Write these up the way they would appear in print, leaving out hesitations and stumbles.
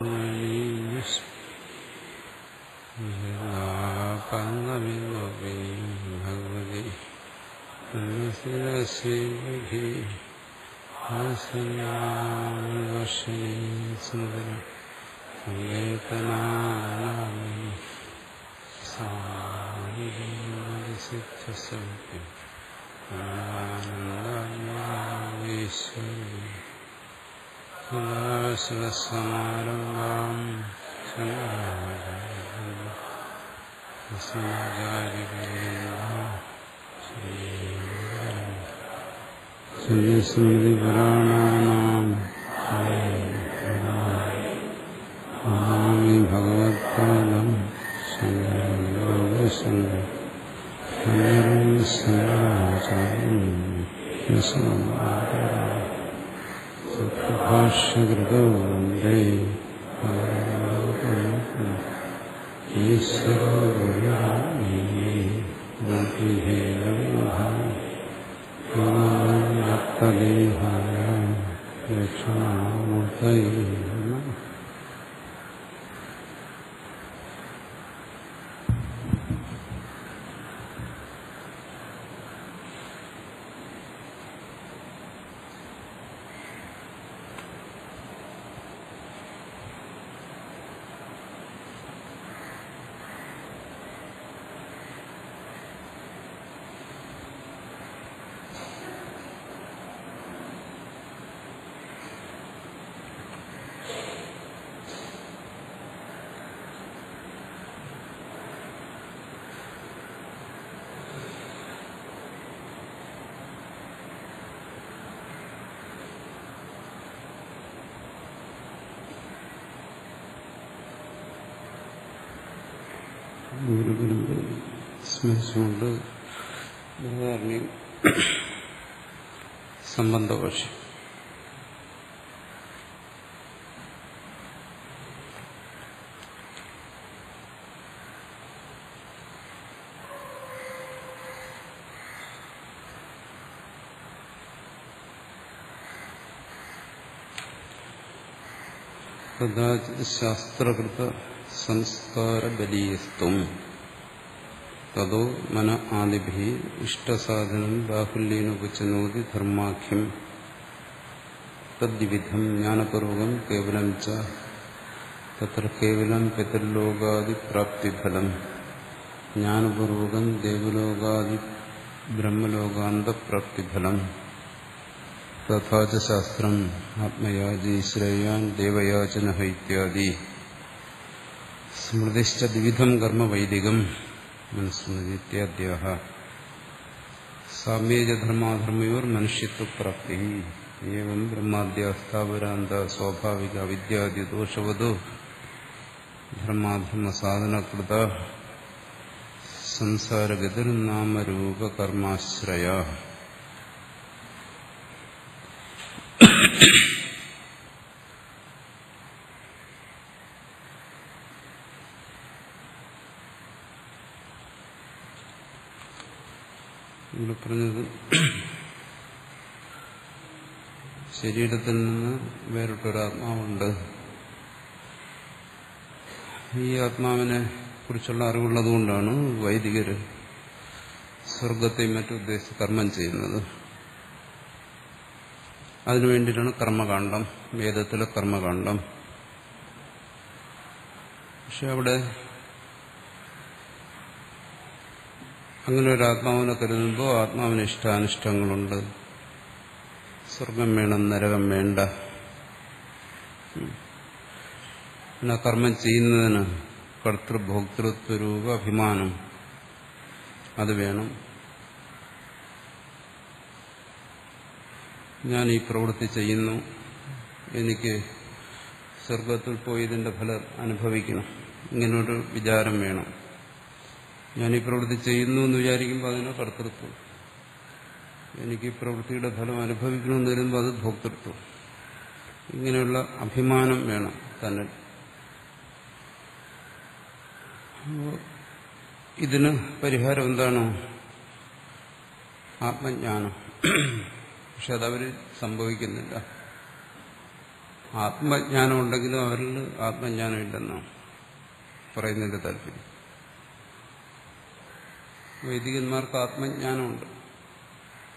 ഭഗവതി സുന്ദര സങ്കേതനാസിദ്ധസൗഖ്യം സദാശിവസമാരംഭാം ശ്രീസ്മൃതിപുരാണാനാം നമാമി ഭഗവത്പാദം ഭാഷ്യകൃതോ വന്ദേ ഈശ്വരദേഹായ ദക്ഷിണാമൂർത്തയേ നമഃ. ഗുരുപരമ്പര സ്മരിച്ചുകൊണ്ട് ബൃഹദാരണ്യം സംബന്ധഭാഷ്യം. കഥാചിത് ശാസ്ത്രകൃത സംസ്കാരബലീയസ്ത്വം തതോ മന ആദിഭി ഇഷ്ടസാധനം ബാഹുല്യേനുപചനോതി ധർമാഖ്യം തദ്വിധം ജ്ഞാനപൂർവകം കേവലം ച തത്ര കേവലം പിതർലോകാദിപ്രാപ്തിഫലം ജ്ഞാനപൂർവകം ദേവലോകാദി ബ്രഹ്മലോകാന്തപ്രാപ്തിഫലം തഥാ ച ശാസ്ത്രം ആത്മയാജി ശ്രേയാൻ ദേവയാചന ഇത്യാദി സ്മൃതിശ്ച ദ്വിധം കർമ്മ വൈദികം മനുസ്മൃതി ഇത്യാദ്യാഹ സാമ്യേജ ധർമാധർമ്മയോർ മനുഷ്യത്വപ്രാപ്തി ഏവം ബ്രഹ്മാദ്യാസ്ഥാവരാന്ത സ്വാഭാവിക വിദ്യാദി ദോഷവതോ ധർമാധർമ്മ സാധനകൃത സംസാരഗതിർനാമരൂപകർമാശ്രയ. ഇവിടെ പറഞ്ഞത് ശരീരത്തിൽ നിന്ന് വേറിട്ടൊരാത്മാവുണ്ട്. ഈ ആത്മാവിനെ കുറിച്ചുള്ള അറിവുള്ളതുകൊണ്ടാണ് വൈദികര് സ്വർഗത്തെയും മറ്റും ഉദ്ദേശിച്ച് കർമ്മം ചെയ്യുന്നത്. അതിനുവേണ്ടിയിട്ടാണ് കർമ്മകാണ്ഡം, വേദത്തിലെ കർമ്മകാണ്ഡം. പക്ഷെ അവിടെ അങ്ങനെ ഒരു ആത്മാവിനെ കരുതുമ്പോൾ ആത്മാവിന് ഇഷ്ടാനിഷ്ടങ്ങളുണ്ട്. സ്വർഗം വേണം, നരകം വേണ്ട. പിന്നെ കർമ്മം ചെയ്യുന്നതിന് കർത്തൃഭോക്തൃത്വരൂപ അഭിമാനം അത് വേണം. ഞാൻ ഈ പ്രവൃത്തി ചെയ്യുന്നു, എനിക്ക് സ്വർഗത്തിൽ പോയി ഇതിന്റെ ഫലം അനുഭവിക്കണം, ഇങ്ങനൊരു വിചാരം വേണം. ഞാൻ ഈ പ്രവൃത്തി ചെയ്യുന്നു എന്ന് വിചാരിക്കുമ്പോൾ അതിന് കർത്തൃത്വം, എനിക്ക് ഈ പ്രവൃത്തിയുടെ ഫലം അനുഭവിക്കണമെന്ന് വരുമ്പോൾ അത് ഭോക്തൃത്വം. ഇങ്ങനെയുള്ള അഭിമാനം വേണം തന്നെ. ഇതിന് പരിഹാരം എന്താണ്? ആത്മജ്ഞാനം. പക്ഷെ അതവര് സംഭവിക്കുന്നില്ല. ആത്മജ്ഞാനം ഉണ്ടെങ്കിലും അവരിൽ ആത്മജ്ഞാനം ഇല്ലെന്നാണ് പറയുന്നതിന്റെ താല്പര്യം. വൈദികന്മാർക്ക് ആത്മജ്ഞാനമുണ്ട്,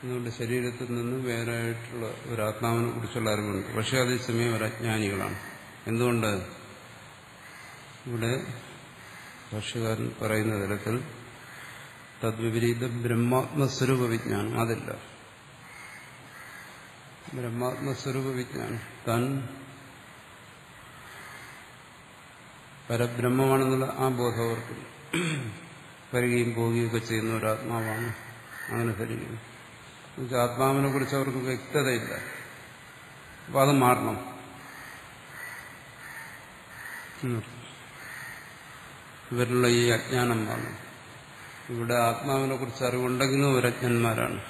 അതുകൊണ്ട് ശരീരത്തിൽ നിന്ന് വേറെയായിട്ടുള്ള ഒരു ആത്മാവിനെ കുറിച്ചുള്ള അറിവുണ്ട്. പക്ഷെ അതേസമയം ഒരു അജ്ഞാനികളാണ്. എന്തുകൊണ്ട്? ഇവിടെ ഭാഷ്യകാരൻ പറയുന്ന തരത്തിൽ തദ്വിപരീത ബ്രഹ്മാത്മസ്വരൂപ വിജ്ഞാനം അതില്ല. ബ്രഹ്മാത്മസ്വരൂപ വിജ്ഞാനം, താൻ പരബ്രഹ്മമാണെന്നുള്ള ആ ബോധം അവർക്ക് വരികയും പോവുകയൊക്കെ ചെയ്യുന്ന ഒരാത്മാവാണ്. അങ്ങനെ ധരിക്കുന്നു. ആത്മാവിനെ കുറിച്ച് അവർക്ക് വ്യക്തതയില്ല. അപ്പൊ അത് മാറണം. ഇവരിലുള്ള ഈ അജ്ഞാനം മാറണം. ഇവിടെ ആത്മാവിനെ കുറിച്ച് അറിവുണ്ടെങ്കിലും അവരജ്ഞന്മാരാണ്.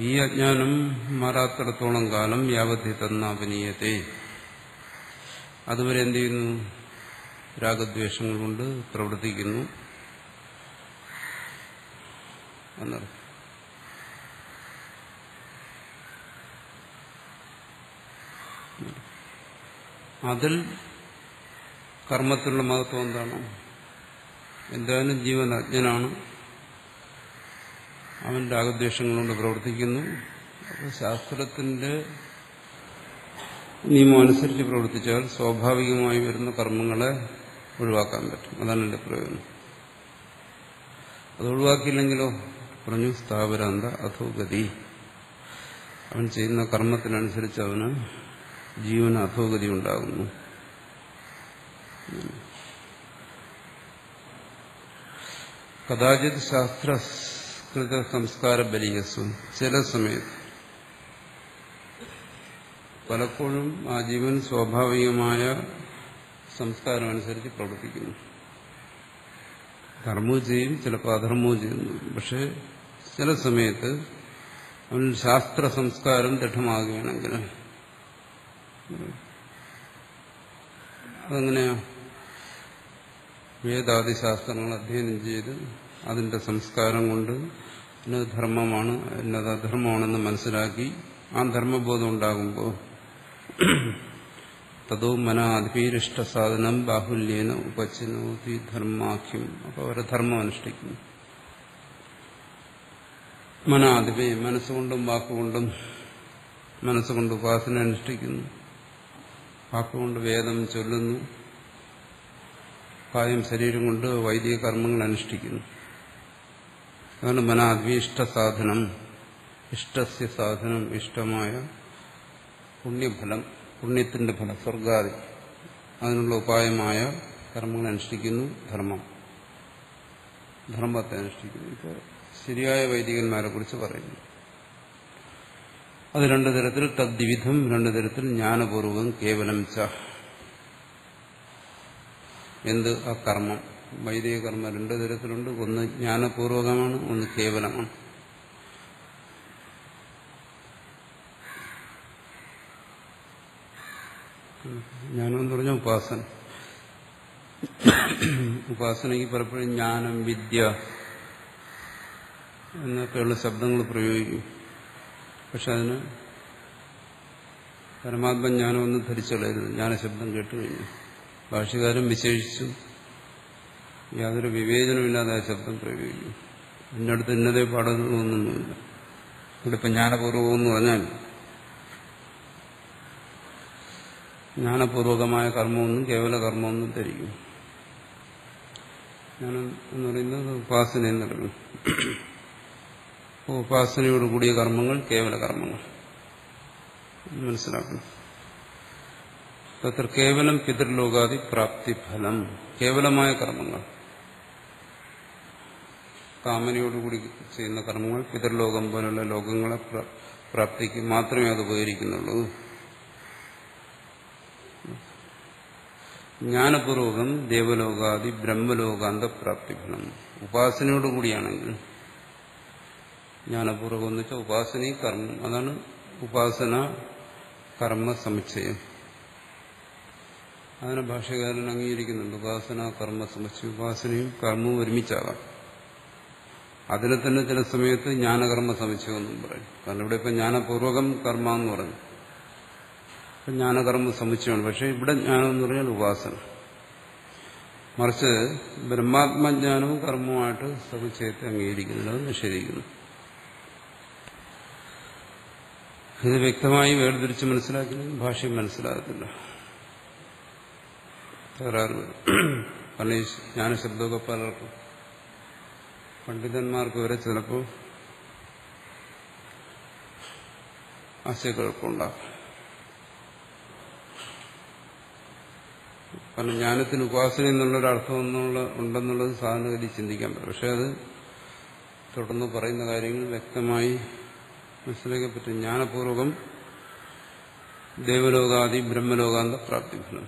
ഈ അജ്ഞാനം മാറാത്തിടത്തോളം കാലം യാവധി തന്നാപനീയത്തെ, അതുവരെ എന്ത് ചെയ്യുന്നു? രാഗദ്വേഷങ്ങൾ കൊണ്ട് പ്രവർത്തിക്കുന്നു എന്നർത്ഥം. അതിൽ കർമ്മത്തിലുള്ള മഹത്വം എന്താണ്? എന്തായാലും ജീവൻ അജ്ഞനാണ്, അവൻ രാഗദ്വേഷങ്ങൾ കൊണ്ട് പ്രവർത്തിക്കുന്നു. അപ്പോൾ ശാസ്ത്രത്തിന്റെ നിയമം അനുസരിച്ച് പ്രവർത്തിച്ചാൽ സ്വാഭാവികമായി വരുന്ന കർമ്മങ്ങളെ ഒഴിവാക്കാൻ പറ്റും. അതാണ് എന്റെ പ്രയോജനം. അത് ഒഴിവാക്കിയില്ലെങ്കിലോ പറഞ്ഞു സ്ഥാവരാന്ത അധോഗതി, അവൻ ചെയ്യുന്ന കർമ്മത്തിനനുസരിച്ച് അവന് ജീവന അധോഗതി ഉണ്ടാകുന്നു. കഥാചിത് ശാസ്ത്രകൃത സംസ്കാര ബലിയസ്വം, ചില സമയത്ത് പലപ്പോഴും ആ ജീവൻ സ്വാഭാവികമായ സംസ്കാരം അനുസരിച്ച് പ്രവർത്തിക്കുന്നു. ധർമ്മവും ചെയ്യും, ചിലപ്പോൾ അധർമ്മവും ചെയ്യുന്നു. പക്ഷെ ചില സമയത്ത് അവൻ ശാസ്ത്ര സംസ്കാരം ദൃഢമാകുകയാണെങ്കിൽ അതെങ്ങനെയാ? വേദാദിശാസ്ത്രങ്ങൾ അധ്യയനം ചെയ്ത് അതിന്റെ സംസ്കാരം കൊണ്ട് ഇന്നത് ധർമ്മമാണ്, ഇന്നത് അധർമ്മമാണെന്ന് മനസ്സിലാക്കി ആ ധർമ്മബോധം ഉണ്ടാകുമ്പോൾ തതോ മനാധിപീരിഷ്ട സാധനം ബാഹുല്യേന ഉപചനോതി ധർമാഖ്യം. അപ്പോൾ അവരെ ധർമ്മം അനുഷ്ഠിക്കുന്നു. മനാധിപി, മനസ്സുകൊണ്ടും വാക്കുകൊണ്ടും, മനസ്സുകൊണ്ട് ഉപാസന അനുഷ്ഠിക്കുന്നു, വാക്കുകൊണ്ട് വേദം ചൊല്ലുന്നു, കായം ശരീരം കൊണ്ട് വൈദിക കർമ്മങ്ങൾ അനുഷ്ഠിക്കുന്നു. അതാണ് മനാധിപീഷ്ട സാധനം. ഇഷ്ടസ്യ സാധനം, ഇഷ്ടമായ പുണ്യഫലം, പുണ്യത്തിന്റെ ഫലം, സ്വർഗാദി, അതിനുള്ള ഉപായമായ കർമ്മങ്ങൾ അനുഷ്ഠിക്കുന്നു. ധർമ്മത്തെ അനുഷ്ഠിക്കുന്നു. ഇപ്പോൾ ശരിയായ വൈദികന്മാരെ കുറിച്ച് പറയുന്നു. അത് രണ്ടു തരത്തിൽ, തദ്വിധം, രണ്ടു തരത്തിൽ, ജ്ഞാനപൂർവകം കേവലം ച. എന്ത്? ആ കർമ്മം, വൈദിക കർമ്മം രണ്ടു തരത്തിലുണ്ട്. ഒന്ന് ജ്ഞാനപൂർവകമാണ്, ഒന്ന് കേവലമാണ്. ജ്ഞാനം എന്ന് പറഞ്ഞാൽ ഉപാസന. ഉപാസനയ്ക്ക് പലപ്പോഴും ജ്ഞാനം, വിദ്യ എന്നൊക്കെയുള്ള ശബ്ദങ്ങൾ പ്രയോഗിക്കും. പക്ഷെ അതിന് പരമാത്മജ്ഞാനം ഒന്നും ധരിച്ചുകളയരുത്. ജ്ഞാനശബ്ദം കേട്ടുകഴിഞ്ഞു ഭാഷ്യകാരൻ വിശേഷിച്ചു യാതൊരു വിവേചനമില്ലാതെ ആ ശബ്ദം പ്രയോഗിക്കും. എൻ്റെ അടുത്ത് ഇന്നതേ പാടുന്നൊന്നുമില്ല. ഇവിടെ ഇപ്പം ജ്ഞാനപൂർവകം എന്ന് പറഞ്ഞാൽ ജ്ഞാനപൂർവകമായ കർമ്മമൊന്നും കേവല കർമ്മമൊന്നും ധരിക്കും. ജ്ഞാനം എന്ന് പറയുന്നത് ഉപാസന എന്നറിയും. ഉപാസനയോടുകൂടിയ കർമ്മങ്ങൾ കേവല കർമ്മങ്ങൾ മനസ്സിലാക്കണം. തത്ര കേവലം പിതൃലോകാദി പ്രാപ്തിഫലം, കേവലമായ കർമ്മങ്ങൾ, കാമനയോടുകൂടി ചെയ്യുന്ന കർമ്മങ്ങൾ പിതൃലോകം പോലുള്ള ലോകങ്ങളെ പ്രാപ്തിക്ക് മാത്രമേ അത് ഉപകരിക്കുന്നുള്ളൂ. ജ്ഞാനപൂർവകം ദേവലോകാദി ബ്രഹ്മലോകാന്ത പ്രാപ്തിഫലം. ഉപാസനയോടുകൂടിയാണെങ്കിൽ, ജ്ഞാനപൂർവകം എന്ന് വെച്ചാൽ ഉപാസനയും കർമ്മം, അതാണ് ഉപാസന കർമ്മ സമുച്ചയം. അതിനെ ഭാഷ്യകാരൻ അംഗീകരിക്കുന്നുണ്ട്. ഉപാസന കർമ്മ സമുച്ചയം, ഉപാസനയും കർമ്മവും ഒരുമിച്ചാകാം. അതിനെ തന്നെ ചില സമയത്ത് ജ്ഞാനകർമ്മ സമുച്ചയം എന്നും പറയും. കാരണം ഇവിടെ ഇപ്പം ജ്ഞാനപൂർവകം കർമ്മ എന്ന് പറഞ്ഞു. ജ്ഞാനകർമ്മ സമുച്ചയമാണ്. പക്ഷെ ഇവിടെ ജ്ഞാനം എന്ന് പറഞ്ഞാൽ ഉപാസന. മറിച്ച് ബ്രഹ്മാത്മജ്ഞാനവും കർമ്മവുമായിട്ട് സമുച്ചയത്തെ അംഗീകരിക്കുന്നില്ല, അത് നിഷേധിക്കുന്നു. ഇത് വ്യക്തമായി വേർതിരിച്ച് മനസ്സിലാക്കിയാലും ഭാഷ്യം മനസ്സിലാകത്തില്ല, തകരാറ് വരും. കാരണം ഈ ജ്ഞാനശബ്ദമൊക്കെ പലർക്കും പണ്ഡിതന്മാർക്ക് വരെ ചിലപ്പോൾ ആശയക്കുഴപ്പമുണ്ടാകും. കാരണം ജ്ഞാനത്തിന് ഉപാസന എന്നുള്ളൊരർത്ഥം ഉണ്ടെന്നുള്ളത് സാധാരണഗതി ചിന്തിക്കാൻ പറ്റും. പക്ഷെ അത് തുടർന്ന് പറയുന്ന കാര്യങ്ങൾ വ്യക്തമായി മനസ്സിലാക്കാൻ പറ്റും. ജ്ഞാനപൂർവകം ദേവലോകാദി ബ്രഹ്മലോകാന്ത പ്രാപ്തിഫലം.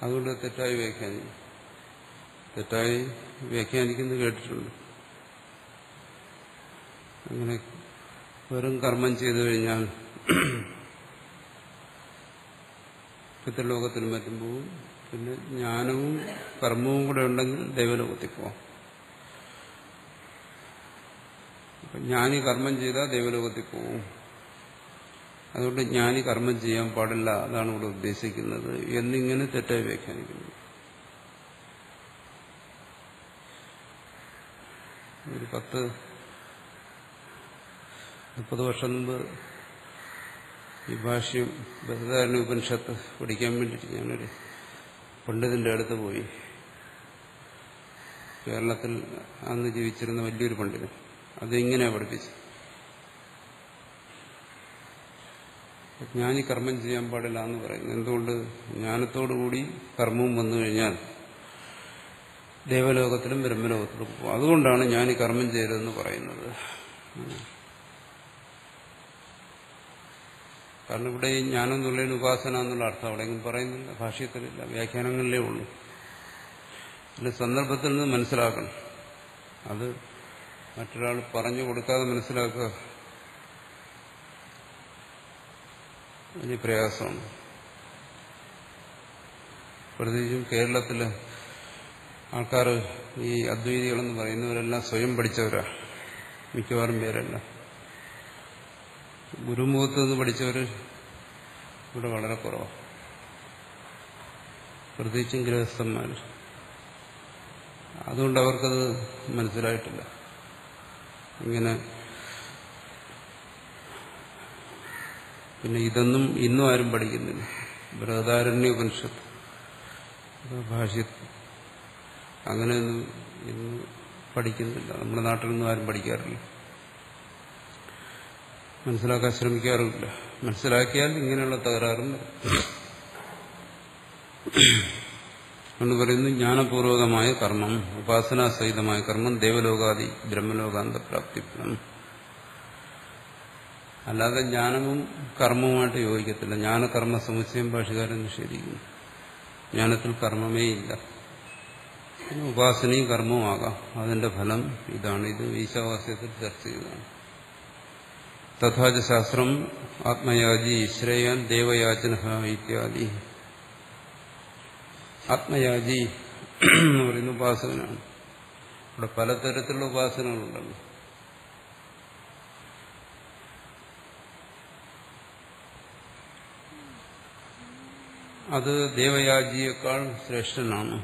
അതുകൊണ്ട് തെറ്റായി വ്യാഖ്യാനിക്കുന്നത് കേട്ടിട്ടുണ്ട്. അങ്ങനെ വെറും കർമ്മം ചെയ്തു കഴിഞ്ഞാൽ പിതൃലോകത്തിൽ മറ്റും പോവും. പിന്നെ ജ്ഞാനവും കർമ്മവും കൂടെ ഉണ്ടെങ്കിൽ ദൈവലോകത്തിൽ പോവാം. ജ്ഞാനി കർമ്മം ചെയ്താൽ ദൈവലോകത്തിൽ പോവും. അതുകൊണ്ട് ജ്ഞാനി കർമ്മം ചെയ്യാൻ പാടില്ല, അതാണ് ഇവിടെ ഉദ്ദേശിക്കുന്നത് എന്നിങ്ങനെ തെറ്റായി വ്യാഖ്യാനിക്കുന്നു. ഒരു 10-30 വർഷം മുമ്പ് ഈ ഭാഷ്യം ബൃഹദാരണ്യ ഉപനിഷത്ത് പഠിക്കാൻ വേണ്ടിയിട്ട് ഞാനൊരു പണ്ഡിതന്റെ അടുത്ത് പോയി. കേരളത്തിൽ അന്ന് ജീവിച്ചിരുന്ന വലിയൊരു പണ്ഡിതൻ. അതിങ്ങനെയാണ് പഠിപ്പിച്ചത്. ജ്ഞാനി കർമ്മം ചെയ്യാൻ പാടില്ല എന്ന് പറയുന്നത് എന്തുകൊണ്ട്? ജ്ഞാനത്തോടുകൂടി കർമ്മവും വന്നു കഴിഞ്ഞാൽ ദേവലോകത്തിലും ബ്രഹ്മലോകത്തിലും പോകും. അതുകൊണ്ടാണ് ജ്ഞാനി കർമ്മം ചെയ്തതെന്ന് പറയുന്നത്. കാരണം ഇവിടെ ഈ ജ്ഞാനം എന്നുള്ളതിന് ഉപാസന എന്നുള്ള അർത്ഥം അവിടെയെങ്കിലും പറയുന്നില്ല, ഭാഷ്യത്തിലില്ല, വ്യാഖ്യാനങ്ങളിലേ ഉള്ളൂ. അതിന്റെ സന്ദർഭത്തിൽ നിന്ന് മനസ്സിലാക്കണം. അത് മറ്റൊരാൾ പറഞ്ഞു കൊടുക്കാതെ മനസ്സിലാക്കുക വലിയ പ്രയാസമാണ്. പ്രത്യേകിച്ചും കേരളത്തിലെ ആൾക്കാർ ഈ അദ്വൈതികളെന്ന് പറയുന്നവരെല്ലാം സ്വയം പഠിച്ചവരാണ്. മിക്കവാറും പേരല്ല ഗുരുമുഖത്ത് നിന്ന് പഠിച്ചവർ ഇവിടെ വളരെ കുറവാണ്. പ്രത്യേകിച്ചും ഗൃഹസ്ഥന്മാർ. അതുകൊണ്ട് അവർക്കത് മനസ്സിലായിട്ടില്ല. ഇങ്ങനെ പിന്നെ ഇതൊന്നും ഇന്നും ആരും പഠിക്കുന്നില്ല. ബൃഹദാരണ്യ ഉപനിഷത്ത് ഭാഷ്യ അങ്ങനെയൊന്നും ഇന്ന് പഠിക്കുന്നില്ല. നമ്മുടെ നാട്ടിലൊന്നും ആരും പഠിക്കാറില്ല, മനസ്സിലാക്കാൻ ശ്രമിക്കാറുമില്ല. മനസ്സിലാക്കിയാൽ ഇങ്ങനെയുള്ള തകരാറും എന്ന് പറയുന്നു. ജ്ഞാനപൂർവകമായ കർമ്മം, ഉപാസനാസഹിതമായ കർമ്മം ദേവലോകാദി ബ്രഹ്മലോകാന്ത പ്രാപ്തിഫലം. അല്ലാതെ ജ്ഞാനവും കർമ്മവുമായിട്ട് യോജിക്കത്തില്ല. ജ്ഞാനകർമ്മ സമുച്ചയം ഭാഷകാരൻ നിഷേധിക്കുന്നു. ജ്ഞാനത്തിൽ കർമ്മമേ ഇല്ല. ഉപാസനയും കർമ്മവും ആകാം. അതിന്റെ ഫലം ഇതാണ്. ഇത് ഈശാവാസ്യത്തിൽ ചർച്ച ചെയ്തതാണ്. തഥാച ശാസ്ത്രം ആത്മയാജി ശ്രേയാൻ ദേവയാചന ഇത്യാദി. ആത്മയാജി എന്ന് പറയുന്ന ഉപാസകനാണ്. ഇവിടെ പലതരത്തിലുള്ള ഉപാസനകളുണ്ടല്ലോ. അത് ദേവയാജിയേക്കാൾ ശ്രേഷ്ഠനാണ്.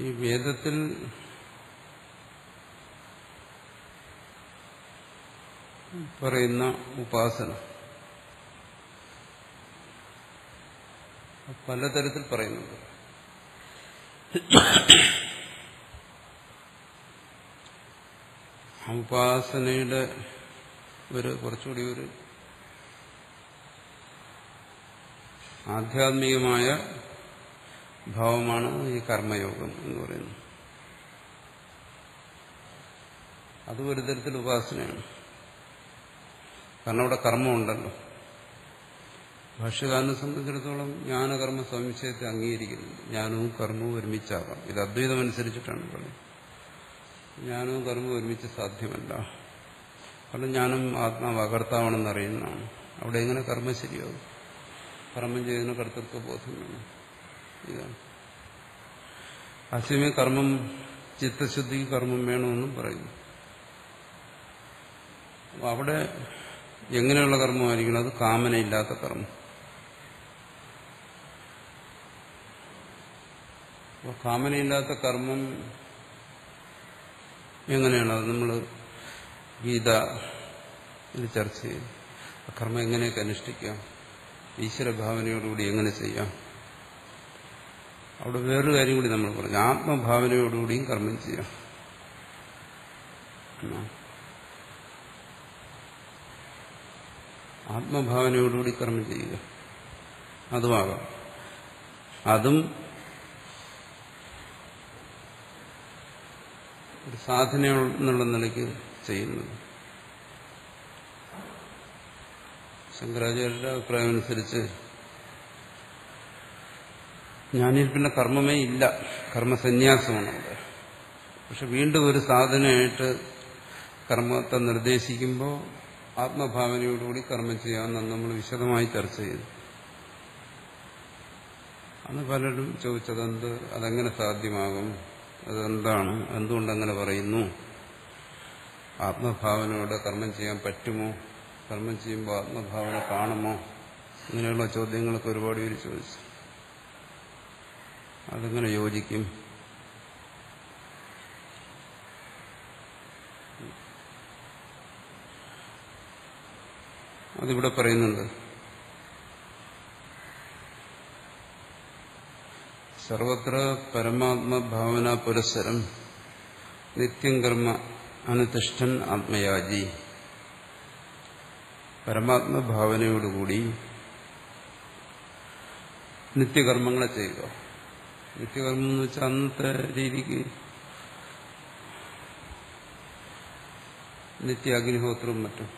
ഈ വേദത്തിൽ പറയുന്ന ഉപാസന പലതരത്തിൽ പറയുന്നുണ്ട്. ഉപാസനയുടെ കുറച്ചുകൂടി ഒരു ആധ്യാത്മികമായ ഭാവമാണ് ഈ കർമ്മയോഗം എന്ന് പറയുന്നത്. അത് ഒരു തരത്തിൽ ഉപാസനയാണ്. കാരണം അവിടെ കർമ്മമുണ്ടല്ലോ. ഭാഷ്യകാരനെ സംബന്ധിച്ചിടത്തോളം ജ്ഞാനകർമ്മ സമുച്ചയത്തെ അംഗീകരിക്കുന്നുണ്ട്. ജ്ഞാനവും കർമ്മവും ഒരുമിച്ചാകാം. ഇത് അദ്വൈതം അനുസരിച്ചിട്ടാണ് പറയുന്നത്. ജ്ഞാനവും കർമ്മവും ഒരുമിച്ച് സാധ്യമല്ല. കാരണം ജ്ഞാനം ആത്മാവ് അകർത്താവണമെന്ന് അറിയുന്നതാണ്. അവിടെ എങ്ങനെ കർമ്മം ശരിയാകും? കർമ്മം ചെയ്യുന്ന കർത്തൃത്വ ബോധം വേണം. ഇതാണ് ആശയമേ. കർമ്മം ചിത്തശുദ്ധിക്ക് കർമ്മം വേണമെന്നും പറയുന്നു. അവിടെ എങ്ങനെയുള്ള കർമ്മമായിരിക്കണം? അത് കാമനയില്ലാത്ത കർമ്മം. അപ്പോൾ കാമനയില്ലാത്ത കർമ്മം എങ്ങനെയാണ്? അത് നമ്മൾ ഗീതയിൽ ചർച്ച ചെയ്യും. കർമ്മം എങ്ങനെയൊക്കെ അനുഷ്ഠിക്കാം, ഈശ്വരഭാവനയോടുകൂടി എങ്ങനെ ചെയ്യാം. അവിടെ വേറൊരു കാര്യം കൂടി നമ്മൾ പറഞ്ഞു, ആത്മഭാവനയോടുകൂടിയും കർമ്മം ചെയ്യാം. ആത്മഭാവനയോടുകൂടി കർമ്മം ചെയ്യുക, അതുമാകാം. അതും ഒരു സാധന എന്നുള്ള നിലയ്ക്ക് ചെയ്യുന്നത്. ശങ്കരാചാര്യരുടെ അഭിപ്രായം അനുസരിച്ച് ജ്ഞാനിയിൽ പിന്നെ കർമ്മമേ ഇല്ല, കർമ്മസന്യാസമാണ് അവിടെ. പക്ഷെ വീണ്ടും ഒരു സാധനയായിട്ട് കർമ്മത്തെ നിർദ്ദേശിക്കുമ്പോൾ ആത്മഭാവനയോടുകൂടി കർമ്മം ചെയ്യാമെന്ന് നമ്മൾ വിശദമായി ചർച്ച ചെയ്തു. അന്ന് പലരും ചോദിച്ചതെന്ത്, അതെങ്ങനെ സാധ്യമാകും, അതെന്താണ്, എന്തുകൊണ്ടങ്ങനെ പറയുന്നു, ആത്മഭാവനയോടെ കർമ്മം ചെയ്യാൻ പറ്റുമോ, കർമ്മം ചെയ്യുമ്പോൾ ആത്മഭാവന കാണുമോ, ഇങ്ങനെയുള്ള ചോദ്യങ്ങളൊക്കെ ഒരുപാട് പേര് ചോദിച്ചു. അതെങ്ങനെ യോജിക്കും? അതിവിടെ പറയുന്നുണ്ട്. സർവത്ര പരമാത്മഭാവന പുരസ്സരം നിത്യം കർമ്മ അനുതിഷ്ഠൻ ആത്മയാജി. പരമാത്മഭാവനയോടുകൂടി നിത്യകർമ്മങ്ങളെ ചെയ്യുക. നിത്യകർമ്മം എന്ന് വെച്ചാൽ അന്നത്തെ രീതിക്ക് നിത്യ അഗ്നിഹോത്രവും മറ്റും,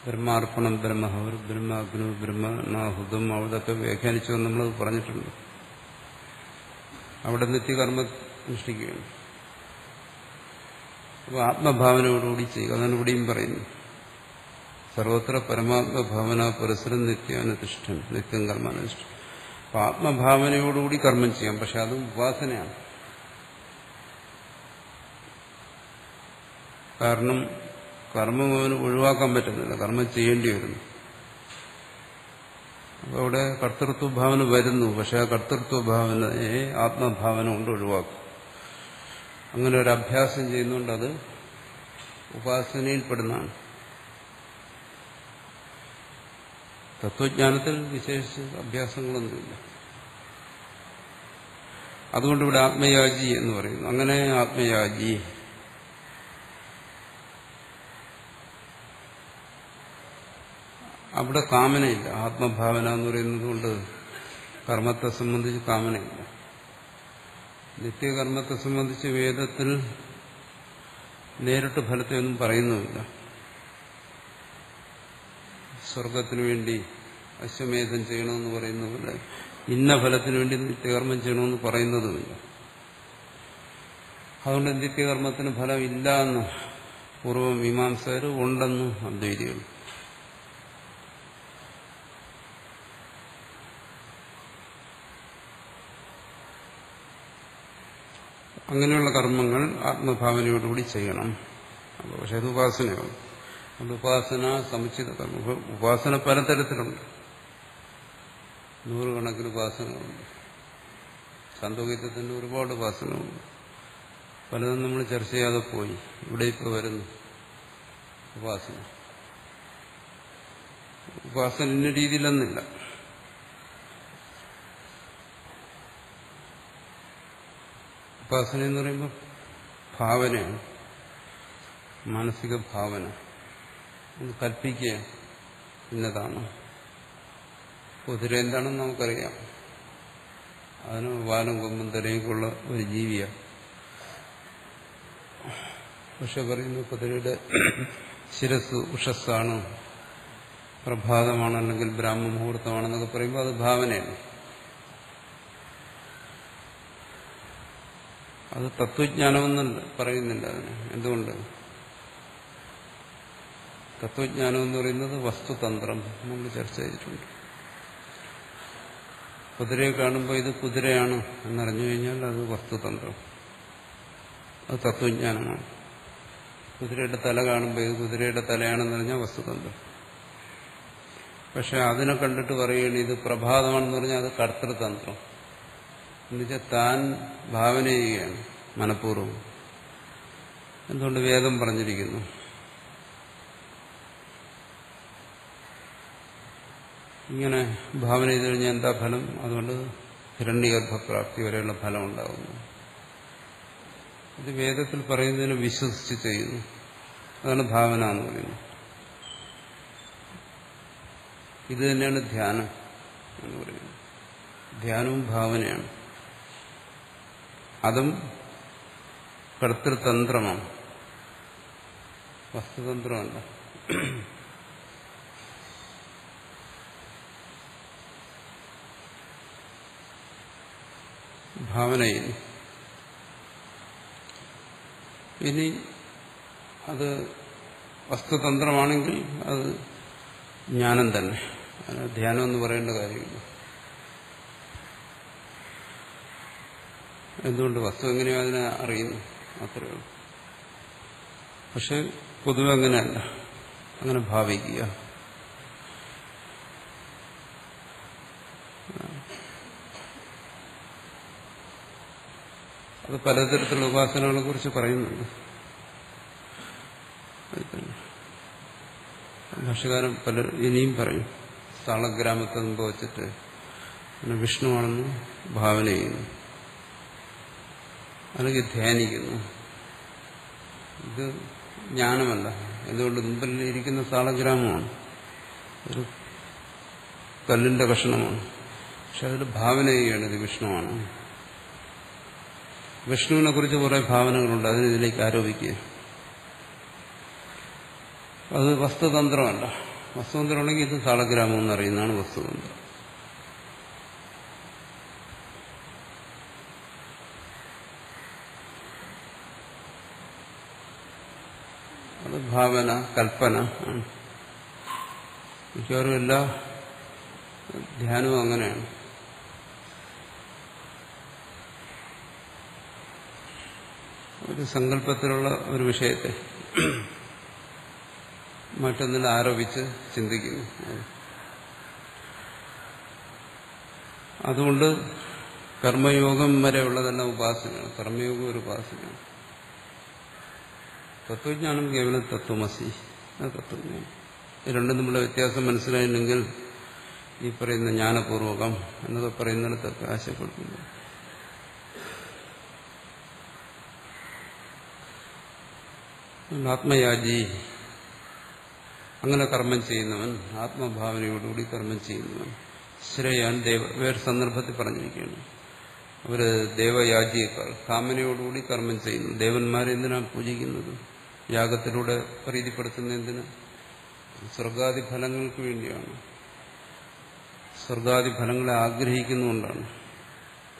ബ്രഹ്മാർപ്പണം, ബ്രഹ്മഹവർ, ബ്രഹ്മാഗ്നു, ബ്രഹ്മനാഹുതം, അവിടെയൊക്കെ വ്യാഖ്യാനിച്ചു നമ്മൾ പറഞ്ഞിട്ടുണ്ട്. അവിടെ നിത്യകർമ്മ അനുഷ്ഠിക്കുകയാണ്. അപ്പോൾ ആത്മഭാവനയോടുകൂടി ചെയ്യുക, അതാണ് ഇവിടെയും പറയുന്നു. സർവത്ര പരമാത്മഭാവന പുരസ്സരം നിത്യാനുതിഷ്ഠൻ, നിത്യം കർമാനുഷ്ഠൻ. അപ്പോൾ ആത്മഭാവനയോടുകൂടി കർമ്മം ചെയ്യാം, പക്ഷെ അതും ഉപാസനയാണ്. കാരണം കർമ്മം അവന് ഒഴിവാക്കാൻ പറ്റുന്നില്ല, കർമ്മം ചെയ്യേണ്ടി വരുന്നു. അപ്പോൾ അവിടെ കർത്തൃത്വഭാവന വരുന്നു, പക്ഷെ ആ കർത്തൃത്വഭാവനയെ ആത്മഭാവന കൊണ്ട് ഒഴിവാക്കും. അങ്ങനെ ഒരു അഭ്യാസം ചെയ്യുന്നതുകൊണ്ട് അത് ഉപാസനയിൽപ്പെടുന്നതാണ്. തത്വജ്ഞാനത്തിൽ വിശേഷിച്ച് അഭ്യാസങ്ങളൊന്നുമില്ല. അതുകൊണ്ട് ഇവിടെ ആത്മയാജി എന്ന് പറയുന്നു. അങ്ങനെ ആത്മയാജി അവിടെ കാമനയില്ല. ആത്മഭാവന എന്ന് പറയുന്നത് കൊണ്ട് കർമ്മത്തെ സംബന്ധിച്ച് കാമനയില്ല. നിത്യകർമ്മത്തെ സംബന്ധിച്ച് വേദത്തിൽ നേരിട്ട് ഫലത്തെയൊന്നും പറയുന്നുമില്ല. സ്വർഗത്തിനു വേണ്ടി അശ്വമേധം ചെയ്യണമെന്ന് പറയുന്നതുപോലെ ഇന്ന ഫലത്തിനു വേണ്ടി നിത്യകർമ്മം ചെയ്യണമെന്ന് പറയുന്നതുമില്ല. അതുകൊണ്ട് നിത്യകർമ്മത്തിന് ഫലമില്ല എന്ന് പൂർവ്വ മീമാംസകർ, ഉണ്ടെന്ന് അദ്വൈതികൾ. അങ്ങനെയുള്ള കർമ്മങ്ങൾ ആത്മഭാവനയോടുകൂടി ചെയ്യണം. പക്ഷെ അത് ഉപാസനയാണ്. അത് ഉപാസന സമുച്ചിത കർമ്മം. ഉപാസന പലതരത്തിലുണ്ട്, നൂറുകണക്കിന് ഉപാസനകളുണ്ട്. സാന്ദോഗ്യത്തിന്റെ ഒരുപാട് ഉപാസനകളുണ്ട്. പലതും നമ്മൾ ചർച്ച ചെയ്യാതെ പോയി. ഇവിടെ ഇപ്പോൾ വരുന്നു ഉപാസന. ഉപാസന ഇന്ന രീതിയിലൊന്നില്ല. ഉപാസന എന്ന് പറയുമ്പോൾ ഭാവനയാണ്, മാനസിക ഭാവന. ഇത് കൽപ്പിക്കുക ഇന്നതാണ്. കുതിര എന്താണെന്ന് നമുക്കറിയാം, അതിന് വാലും കൊമ്പും തലയൊക്കെയുള്ള ഒരു ജീവിയാണ്. പക്ഷെ പറയുന്നു കുതിരയുടെ ശിരസ് ഉഷസ്സാണ്, പ്രഭാതമാണ്, അല്ലെങ്കിൽ ബ്രാഹ്മ മുഹൂർത്തമാണെന്നൊക്കെ പറയുമ്പോൾ അത് ഭാവനയാണ്. അത് തത്വജ്ഞാനമെന്ന് പറയുന്നില്ല അതിന്. എന്തുകൊണ്ട്? തത്വജ്ഞാനം എന്ന് പറയുന്നത് വസ്തുതന്ത്രം നമ്മൾ ചർച്ച ചെയ്തിട്ടുണ്ട്. കുതിരയെ കാണുമ്പോൾ ഇത് കുതിരയാണ് എന്നറിഞ്ഞു കഴിഞ്ഞാൽ അത് വസ്തുതന്ത്രം, അത് തത്വജ്ഞാനമാണ്. കുതിരയുടെ തല കാണുമ്പോൾ ഇത് കുതിരയുടെ തലയാണെന്ന് പറഞ്ഞാൽ വസ്തുതന്ത്രം. പക്ഷെ അതിനെ കണ്ടിട്ട് പറയുകയാണ് ഇത് പ്രഭാതമാണെന്ന് പറഞ്ഞാൽ അത് കർത്തൃതന്ത്രം. എന്നുവെച്ചാൽ താൻ ഭാവന ചെയ്യുകയാണ് മനഃപൂർവ്വം. എന്തുകൊണ്ട് വേദം പറഞ്ഞിരിക്കുന്നു. ഇങ്ങനെ ഭാവന ചെയ്തു കഴിഞ്ഞാൽ എന്താ ഫലം? അതുകൊണ്ട് ഹിരണ്യഗർഭപ്രാപ്തി വരെയുള്ള ഫലം ഉണ്ടാകുന്നു. ഇത് വേദത്തിൽ പറയുന്നതിന് വിശ്വസിച്ച് ചെയ്യുന്നു. അതാണ് ഭാവന എന്ന് പറയുന്നത്. ഇത് തന്നെയാണ് ധ്യാനം എന്ന് പറയുന്നത്. ധ്യാനവും ഭാവനയാണ്. അതും കർത്തൃതന്ത്രമാണ്, വസ്തുതന്ത്രമല്ല. ഭാവന ചെയ്യുന്നു. ഇനി അത് വസ്തുതന്ത്രമാണെങ്കിൽ അത് ജ്ഞാനം തന്നെ. ധ്യാനം എന്ന് പറയേണ്ട കാര്യമില്ല. എന്തുകൊണ്ട്? വസ്തു എങ്ങനെയോ അതിനെ അറിയുന്നു, അത്രയേ ഉള്ളൂ. പക്ഷെ പൊതുവെ അങ്ങനെയല്ല. അങ്ങനെ ഭാവിക്കുക. അത് പലതരത്തിലുള്ള ഉപാസനകളെ കുറിച്ച് പറയുന്നുണ്ട്. ഭാഷകാരൻ ഇനിയും പറയും. സാളഗ്രാമത്തെ മുമ്പ് വച്ചിട്ട് വിഷ്ണുവാണെന്ന് ഭാവന ചെയ്യുന്നു, അല്ലെങ്കിൽ ധ്യാനിക്കുന്നു. ഇത് ജ്ഞാനമല്ല. എന്തുകൊണ്ട്? മുമ്പിൽ ഇരിക്കുന്ന സാളഗ്രാമമാണ്, ഒരു കല്ലിന്റെ കഷണമാണ്. പക്ഷെ അതിൽ ഭാവന ചെയ്യുകയാണ് ഇത് വിഷ്ണുവാണ്. വിഷ്ണുവിനെ കുറിച്ച് കുറെ ഭാവനകളുണ്ട്, അതിനിതിലേക്ക് ആരോപിക്കുക. അത് വസ്തുതന്ത്രമല്ല. വസ്തുതന്ത്രമാണെങ്കിൽ ഇത് സാളഗ്രാമം എന്നറിയുന്നതാണ് വസ്തുതന്ത്രം. അത് ഭാവന, കൽപ്പന ആണ്. മിക്കവാറും എല്ലാ ധ്യാനവും അങ്ങനെയാണ്. ഒരു സങ്കല്പത്തിലുള്ള ഒരു വിഷയത്തെ മറ്റൊന്നിൽ ആരോപിച്ച് ചിന്തിക്കുന്നു. അതുകൊണ്ട് കർമ്മയോഗം വരെയുള്ളതെല്ലാം ഉപാസനയാണ്. കർമ്മയോഗം ഒരു ഉപാസനയാണ്. തത്വജ്ഞാനം കേവലം തത്വമസി, തത്വജ്ഞാനം. ഇത് രണ്ടും തമ്മിലുള്ള വ്യത്യാസം മനസ്സിലായില്ലെങ്കിൽ ഈ പറയുന്ന ജ്ഞാനപൂർവകം എന്നൊക്കെ പറയുന്നിടത്തൊക്കെ ആശയപ്പെടുത്തുന്നു. ആത്മയാജി, അങ്ങനെ കർമ്മം ചെയ്യുന്നവൻ, ആത്മഭാവനയോടുകൂടി കർമ്മം ചെയ്യുന്നവൻ. ശ്രേയാൻ വേറെ സന്ദർഭത്തിൽ പറഞ്ഞിരിക്കുകയാണ്. അവര് ദേവയാജിയേക്കാൾ കാമനയോടുകൂടി കർമ്മം ചെയ്യുന്നു. ദേവന്മാരെ എന്തിനാണ് പൂജിക്കുന്നത്? യാഗത്തിലൂടെ പ്രീതിപ്പെടുത്തുന്ന എന്തിന്? സ്വർഗാദി ഫലങ്ങൾക്ക് വേണ്ടിയാണ്. സ്വർഗാദി ഫലങ്ങളെ ആഗ്രഹിക്കുന്നുകൊണ്ടാണ്.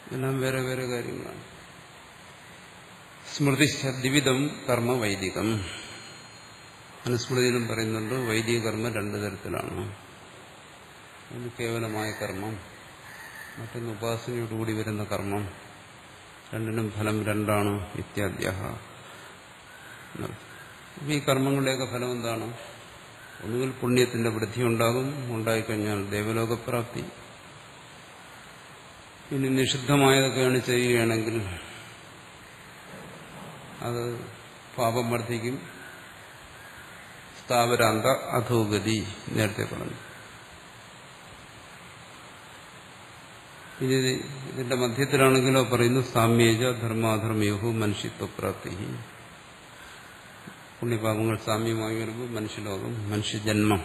ഇതെല്ലാം വേറെ വേറെ കാര്യങ്ങളാണ്. സ്മൃതി ദ്വിവിധം കർമ്മ വൈദികം. അനുസ്മൃതിയിലും പറയുന്നുണ്ട് വൈദിക കർമ്മം രണ്ടു തരത്തിലാണ്. ഒന്ന് കേവലമായ കർമ്മം, മറ്റൊന്ന് ഉപാസനയോടുകൂടി വരുന്ന കർമ്മം. രണ്ടിനും ഫലം രണ്ടാണ്. ഇത്യാദ്യ. ഈ കർമ്മങ്ങളുടെയൊക്കെ ഫലം എന്താണ്? ഒന്നുകിൽ പുണ്യത്തിന്റെ വൃദ്ധി ഉണ്ടാകും, ഉണ്ടായിക്കഴിഞ്ഞാൽ ദേവലോകപ്രാപ്തി. ഇനി നിഷിദ്ധമായതൊക്കെയാണ് ചെയ്യുകയാണെങ്കിൽ അത് പാപം വർദ്ധിക്കും. സ്ഥാവരാന്ത അധോഗതി നേരത്തെ പറഞ്ഞു. ഇനി ഇതിന്റെ മധ്യത്തിലാണെങ്കിലോ പറയുന്നു സാമ്യേജ ധർമാധർമ്മയോഹു മനുഷ്യത്വപ്രാപ്തി. പുണ്യപാപങ്ങൾ സാമ്യമായി വരുമ്പോൾ മനുഷ്യലോകം, മനുഷ്യജന്മം.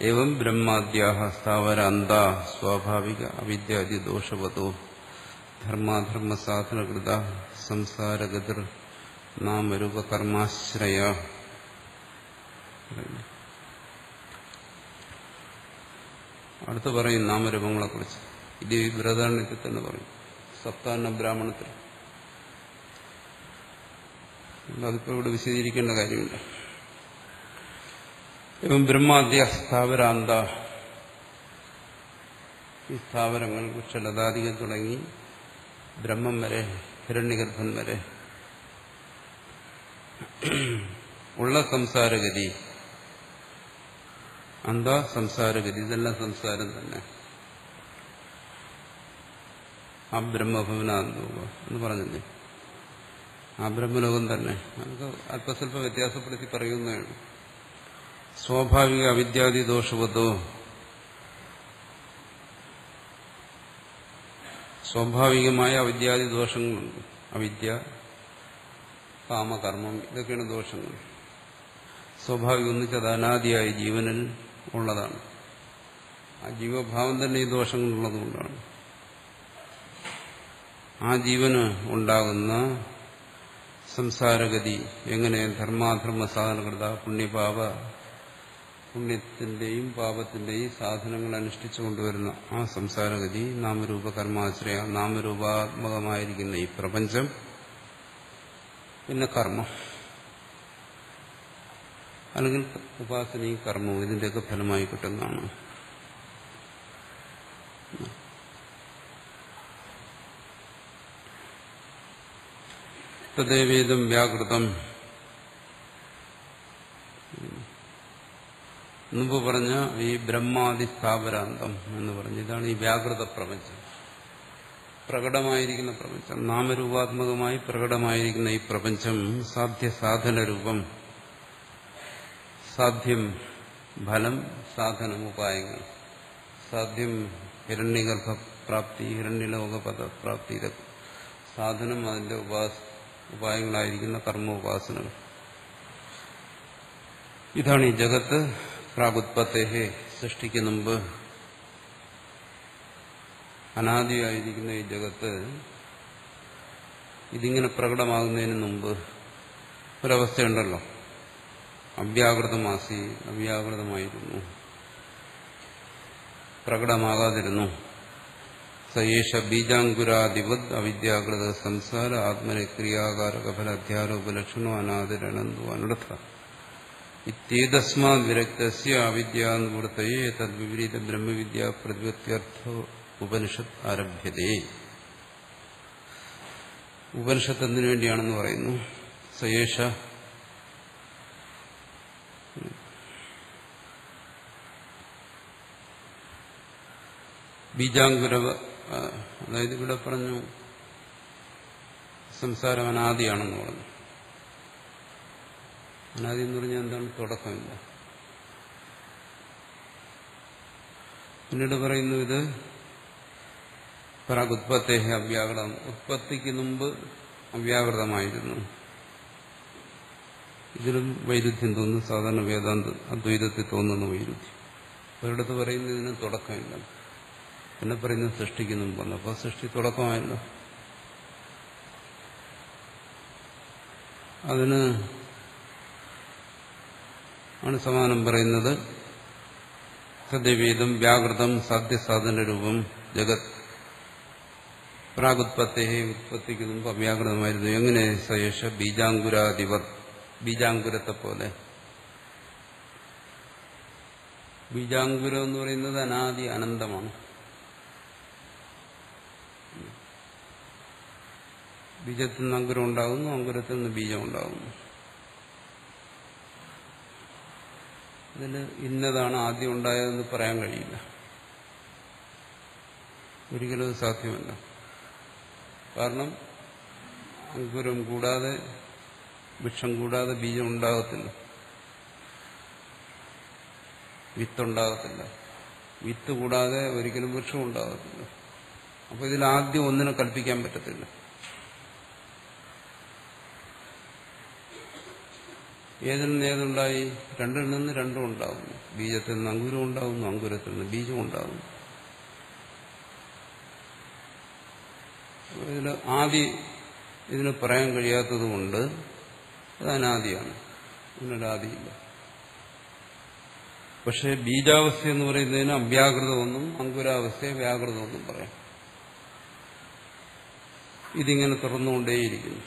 ഏവം ബ്രഹ്മാദ്യാഹ സ്ഥാവരാന്ത സ്വാഭാവിക അവിദ്യാദി ദോഷവതോ ധർമാധർമ്മ സാധനകൃത സംസാരഗതിർ നാമരൂപകർമാശ്രയ. അടുത്ത് പറയും നാമരൂപങ്ങളെക്കുറിച്ച്. ഇത് ബൃഹദാരണ്യത്തിൽ തന്നെ പറയും, സപ്താന്ന ബ്രാഹ്മണത്തിൽ. അതിപ്പോ ഇവിടെ വിശദീകരിക്കേണ്ട കാര്യമില്ല. ഇപ്പം ബ്രഹ്മാദ്യ സ്ഥാവരാന്ത, ഈ സ്ഥാവരങ്ങൾ വൃക്ഷലതാദികൾ തുടങ്ങി ബ്രഹ്മം വരെ, ഹിരണ്യഗർഭൻ വരെ ഉള്ള സംസാരഗതി. എന്താ സംസാരഗതി? ഇതെല്ലാം സംസാരം തന്നെ. ആ ബ്രഹ്മഭവനാന്തോക എന്ന് പറഞ്ഞില്ലേ, ആ ബ്രഹ്മലോകം തന്നെ. നമുക്ക് അല്പസ്വല്പം വ്യത്യാസപ്പെടുത്തി പറയുന്നതാണ്. സ്വാഭാവിക അവിദ്യാദി ദോഷവത്തോ, സ്വാഭാവികമായ അവിദ്യാദി ദോഷങ്ങളുണ്ട്. അവിദ്യ, കാമകർമ്മം, ഇതൊക്കെയാണ് ദോഷങ്ങൾ. സ്വാഭാവികം എന്ന് വെച്ചാൽ അനാദിയായി ജീവനിൽ ഉള്ളതാണ്. ആ ജീവഭാവം തന്നെ ഈ ദോഷങ്ങളുള്ളതുകൊണ്ടാണ്. ആ ജീവന് ഉണ്ടാകുന്ന സംസാരഗതി എങ്ങനെ? ധർമാധർമ്മ സാധനകൃത പുണ്യപാപ, പുണ്യത്തിന്റെയും പാപത്തിന്റെയും സാധനങ്ങൾ അനുഷ്ഠിച്ചു കൊണ്ടുവരുന്ന ആ സംസാരഗതി, നാമരൂപ കർമാശ്രയ, നാമരൂപാത്മകമായിരിക്കുന്ന ഈ പ്രപഞ്ചം, പിന്നെ കർമ്മം അല്ലെങ്കിൽ ഉപാസനയും കർമ്മവും, ഇതിന്റെയൊക്കെ ഫലമായി കിട്ടുന്നതാണ്. തദ്ദേവേദം വ്യാകൃതം, മുമ്പ് പറഞ്ഞ ഈ ബ്രഹ്മാദി സ്ഥാപരാന്തം എന്ന് പറഞ്ഞ്, ഇതാണ് ഈ വ്യാകൃത പ്രപഞ്ചം, പ്രകടമായിരിക്കുന്ന പ്രപഞ്ചം. നാമരൂപാത്മകമായി പ്രകടമായിരിക്കുന്ന ഈ പ്രപഞ്ചം സാധ്യസാധനരൂപം. സാധ്യം ഫലം, സാധനം ഉപായങ്ങൾ. സാധ്യം ഹിരണ്യഗർഭപ്രാപ്തി, ഹിരണ്യലോകപദപ്രാപ്തി, ഇതൊക്കെ സാധനം, അതിന്റെ ഉപായങ്ങളായിരിക്കുന്ന കർമ്മോപാസനകൾ. ഇതാണ് ഈ ജഗത്ത്. പ്രാഗുത്പത്തേഹേ, സൃഷ്ടിക്ക് മുമ്പ് അനാദിയായിരിക്കുന്ന ഈ ജഗത്ത് ഇതിങ്ങനെ പ്രകടമാകുന്നതിന് മുമ്പ് ഒരവസ്ഥയുണ്ടല്ലോ, അവ്യാകൃതമാസി, അവ്യാകൃതമായിരുന്നു, പ്രകടമാകാതിരുന്നു. സയേഷ ബീജാങ്കുരാധിപത് അവിദ്യാകൃത സംസാര ആത്മനെ ക്രിയാകാരകഫല അധ്യാരോപലക്ഷണോ അനാദിരനന്ദോ അനർത്ഥ ഇത്യേതസ്മാത് വിരക്തസ്യ അവിദ്യാനുവൃത്തയേ തദ്വിപരീത ബ്രഹ്മവിദ്യ പ്രതിപത്യർത്ഥോ ഉപനിഷത്ത് ആരഭ്യതേ. ഉപനിഷത്ത് എന്തിനു വേണ്ടിയാണെന്ന് പറയുന്നു? സയേഷ ബീജാങ്കുര, അതായത് ഇവിടെ പറഞ്ഞു സംസാരം അനാദിയാണെന്ന് പറഞ്ഞു. അനാദി എന്ന് പറഞ്ഞാൽ എന്താണ്? തുടക്കമില്ല. പിന്നീട് പറയുന്നു ഇത് പ്രാഗുത്പത്തേഹ അവ്യാകൃതം, ഉത്പത്തിക്ക് മുമ്പ് അവ്യാകൃതമായിരുന്നു. ഇതിലും വൈരുദ്ധ്യം തോന്നുന്നു. സാധാരണ വേദാന്ത അദ്വൈതത്തിൽ തോന്നുന്ന വൈരുദ്ധ്യം. ഒരിടത്ത് പറയുന്നത് ഇതിന് തുടക്കമില്ല, പിന്നെ പറയുന്നത് സൃഷ്ടിക്ക് മുമ്പ്. അപ്പോൾ സൃഷ്ടി തുടക്കമായല്ലോ. അതിന് ആണ് സമാനം പറയുന്നത്. സദ്യവേദം വ്യാകൃതം സാധ്യസാധന രൂപം ജഗത് പ്രാഗുത്പത്തേ, ഉത്പത്തിക്ക് മുമ്പ് അവ്യാകൃതമായിരുന്നു. എങ്ങനെ? സയേഷ ബീജാങ്കുരാധിപർ, ബീജാങ്കുരത്തെ പോലെ. ബീജാങ്കുരം എന്ന് പറയുന്നത് അനാദി അനന്തമാണ്. ബീജത്തിൽ നിന്ന് അങ്കുരം ഉണ്ടാകുന്നു, അങ്കുരത്തിൽ നിന്ന് ബീജം ഉണ്ടാകുന്നു. ഇതിന് ഇന്നതാണ് ആദ്യം ഉണ്ടായതെന്ന് പറയാൻ കഴിയില്ല, ഒരിക്കലും അത് സാധ്യമല്ല. കാരണം അങ്കുരം കൂടാതെ, വൃക്ഷം കൂടാതെ ബീജം ഉണ്ടാകത്തില്ല, വിത്തുണ്ടാകത്തില്ല. വിത്ത് കൂടാതെ ഒരിക്കലും വൃക്ഷം ഉണ്ടാകത്തില്ല. അപ്പോൾ ഇതിൽ ആദ്യം ഒന്നിനെ കൽപ്പിക്കാൻ പറ്റത്തില്ല. ഏതിൽ നിന്ന് ഏതുണ്ടായി? രണ്ടിൽ നിന്ന് രണ്ടും ഉണ്ടാകുന്നു. ബീജത്തിൽ നിന്ന് അങ്കുരം ഉണ്ടാകുന്നു, അങ്കുരത്തിൽ നിന്ന് ബീജം ഉണ്ടാകുന്നു. ഇതിന് ആദി ഇതിന് പറയാൻ കഴിയാത്തതുകൊണ്ട് അത് അനാദിയാണ്, ഇതിനൊരാദിയില്ല. പക്ഷെ ബീജാവസ്ഥ എന്ന് പറയുന്നതിന് അവ്യാകൃതമെന്നും അങ്കുരാവസ്ഥയെ വ്യാകൃതമെന്നും പറയാം. ഇതിങ്ങനെ തുറന്നുകൊണ്ടേയിരിക്കുന്നു.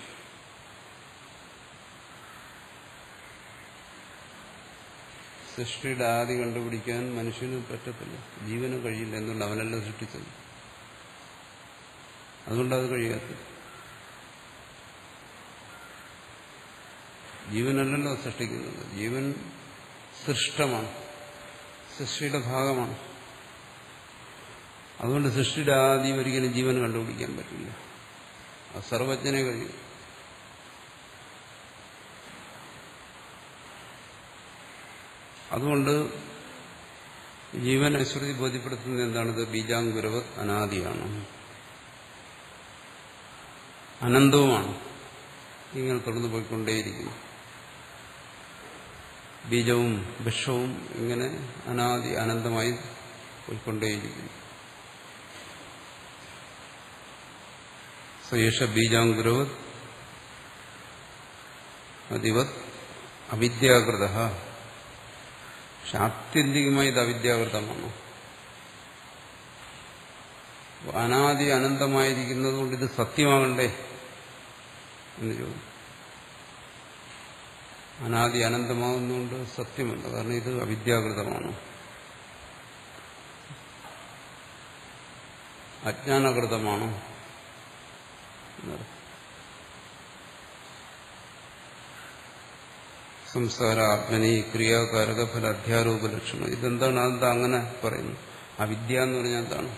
സൃഷ്ടിയുടെ ആദി കണ്ടുപിടിക്കാൻ മനുഷ്യന് പറ്റത്തില്ല, ജീവന് കഴിയില്ല. എന്തുകൊണ്ട്? അവനല്ല സൃഷ്ടിച്ചത്, അതുകൊണ്ടത് കഴിയാത്ത. ജീവനല്ലല്ലോ സൃഷ്ടിക്കുന്നത്. ജീവൻ സൃഷ്ടമാണ്, സൃഷ്ടിയുടെ ഭാഗമാണ്. അതുകൊണ്ട് സൃഷ്ടിയുടെ ആദ്യം ഒരിക്കലും ജീവൻ കണ്ടുപിടിക്കാൻ പറ്റില്ല. അത് സർവജ്ഞനെ കഴിയും. അതുകൊണ്ട് ജീവനെ ശ്രുതി ബോധ്യപ്പെടുത്തുന്നത് എന്താണത്? ബീജാങ്കുരവ് അനാദിയാണ്, അനന്തവുമാണ്, ഇങ്ങനെ തുടർന്ന് പോയിക്കൊണ്ടേയിരിക്കുന്നു. ബീജവും വൃക്ഷവും ഇങ്ങനെ അനാദി അനന്തമായി പോയിക്കൊണ്ടേയിരിക്കുന്നു. സയേഷ ബീജാങ്കുരവ് അതിവത് അവിദ്യാകൃത. പക്ഷെ ആത്യന്തികമായി ഇത് അവിദ്യാകൃതമാണ്. അനാദി അനന്തമായിരിക്കുന്നത് കൊണ്ട് ഇത് സത്യമാകണ്ടേ എന്ന് ചോദിച്ചു. അനാദി അനന്തമാകുന്നതുകൊണ്ട് സത്യമല്ല, കാരണം ഇത് അവിദ്യാകൃതമാണ്, അജ്ഞാനകൃതമാണ്. സംസാര ആത്മനി ക്രിയാകാരക ഫല അധ്യാരോപ ലക്ഷണം. ഇതെന്താണ്? അതെന്താ അങ്ങനെ പറയുന്നു? അവിദ്യ എന്ന് പറഞ്ഞാൽ എന്താണ്?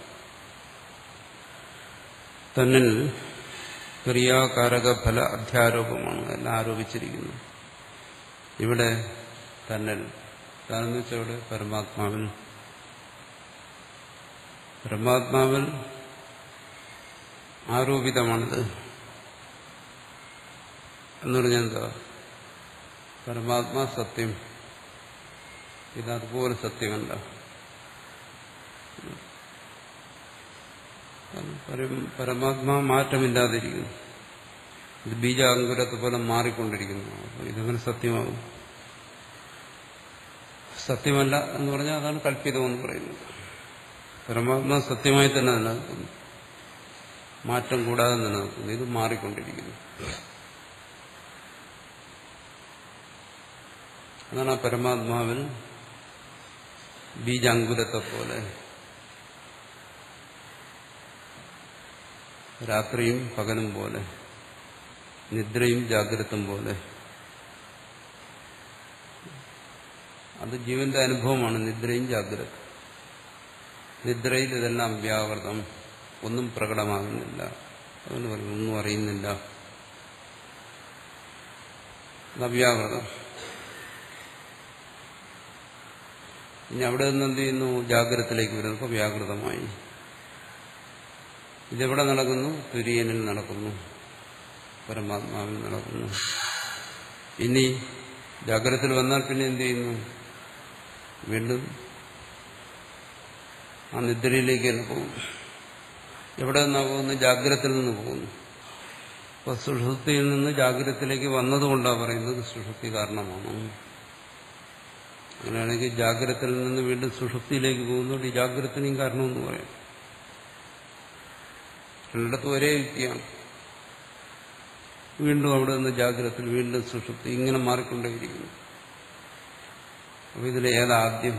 തന്നിൽ ക്രിയാകാരക ഫല അധ്യാരോപമാണ് എല്ലാം ആരോപിച്ചിരിക്കുന്നത്. ഇവിടെ തന്നിൽ, താനെന്ന് വെച്ചാൽ ഇവിടെ പരമാത്മാവിൽ, പരമാത്മാവിൽ ആരോപിതമാണിത് എന്ന് പറഞ്ഞാൽ എന്താ? പരമാത്മാ സത്യം, ഇതതുപോലെ സത്യമല്ല. പരമാത്മാ മാറ്റമില്ലാതിരിക്കുന്നു, ഇത് ബീജാങ്കുരത്തെ പോലെ മാറിക്കൊണ്ടിരിക്കുന്നു. അപ്പോൾ ഇതെങ്ങനെ സത്യമാകും? സത്യമല്ല എന്ന് പറഞ്ഞാൽ അതാണ് കൽപ്പിതമെന്ന് പറയുന്നത്. പരമാത്മാ സത്യമായി തന്നെ നിലനിൽക്കുന്നു, മാറ്റം കൂടാതെ നിലനിൽക്കുന്നു, ഇത് മാറിക്കൊണ്ടിരിക്കുന്നു. അതാണ് ആ പരമാത്മാവിൽ ബീജാങ്കുരത്തെ പോലെ രാത്രിയും പകലും പോലെ, നിദ്രയും ജാഗ്രതയും പോലെ. അത് ജീവന്റെ അനുഭവമാണ്, നിദ്രയും ജാഗ്രത. നിദ്രയിൽ ഇതെല്ലാം വ്യാകൃതം, ഒന്നും പ്രകടമാകുന്നില്ല, അതുകൊണ്ട് പറയും ഒന്നും അറിയുന്നില്ല, അവ്യാകൃതം. ഇനി അവിടെ നിന്ന് എന്ത് ചെയ്യുന്നു? ജാഗ്രതത്തിലേക്ക് വരുന്നപ്പോൾ വ്യാകൃതമായി. ഇതെവിടെ നടക്കുന്നു? തുര്യനിൽ നടക്കുന്നു, പരമാത്മാവിൽ നടക്കുന്നു. ഇനി ജാഗ്രതത്തിൽ വന്നാൽ പിന്നെ എന്ത് ചെയ്യുന്നു? വീണ്ടും ആ നിദ്രയിലേക്ക് തന്നെ പോകുന്നു. എവിടെ നിന്നാണ് പോകുന്നത്? ജാഗ്രതത്തിൽ നിന്ന് പോകുന്നു. അപ്പോൾ സുഷുപ്തിയിൽ നിന്ന് ജാഗ്രതത്തിലേക്ക് വന്നതുകൊണ്ടാണ് പറയുന്നത് സുഷുപ്തി കാരണമാണ്. അങ്ങനെയാണെങ്കിൽ ജാഗ്രതത്തിൽ നിന്ന് വീണ്ടും സുഷുപ്തിയിലേക്ക് പോകുന്നതുകൊണ്ട് ഈ ജാഗ്രതത്തിനും കാരണമെന്ന് പറയാം. രണ്ടിടത്തും ഒരേ യുക്തിയാണ്. വീണ്ടും അവിടെ നിന്ന് ജാഗ്രതത്തിൽ, വീണ്ടും സുഷുപ്തി, ഇങ്ങനെ മാറിക്കൊണ്ടേയിരിക്കുന്നു. അപ്പോൾ ഇതിൽ ഏതാദ്യം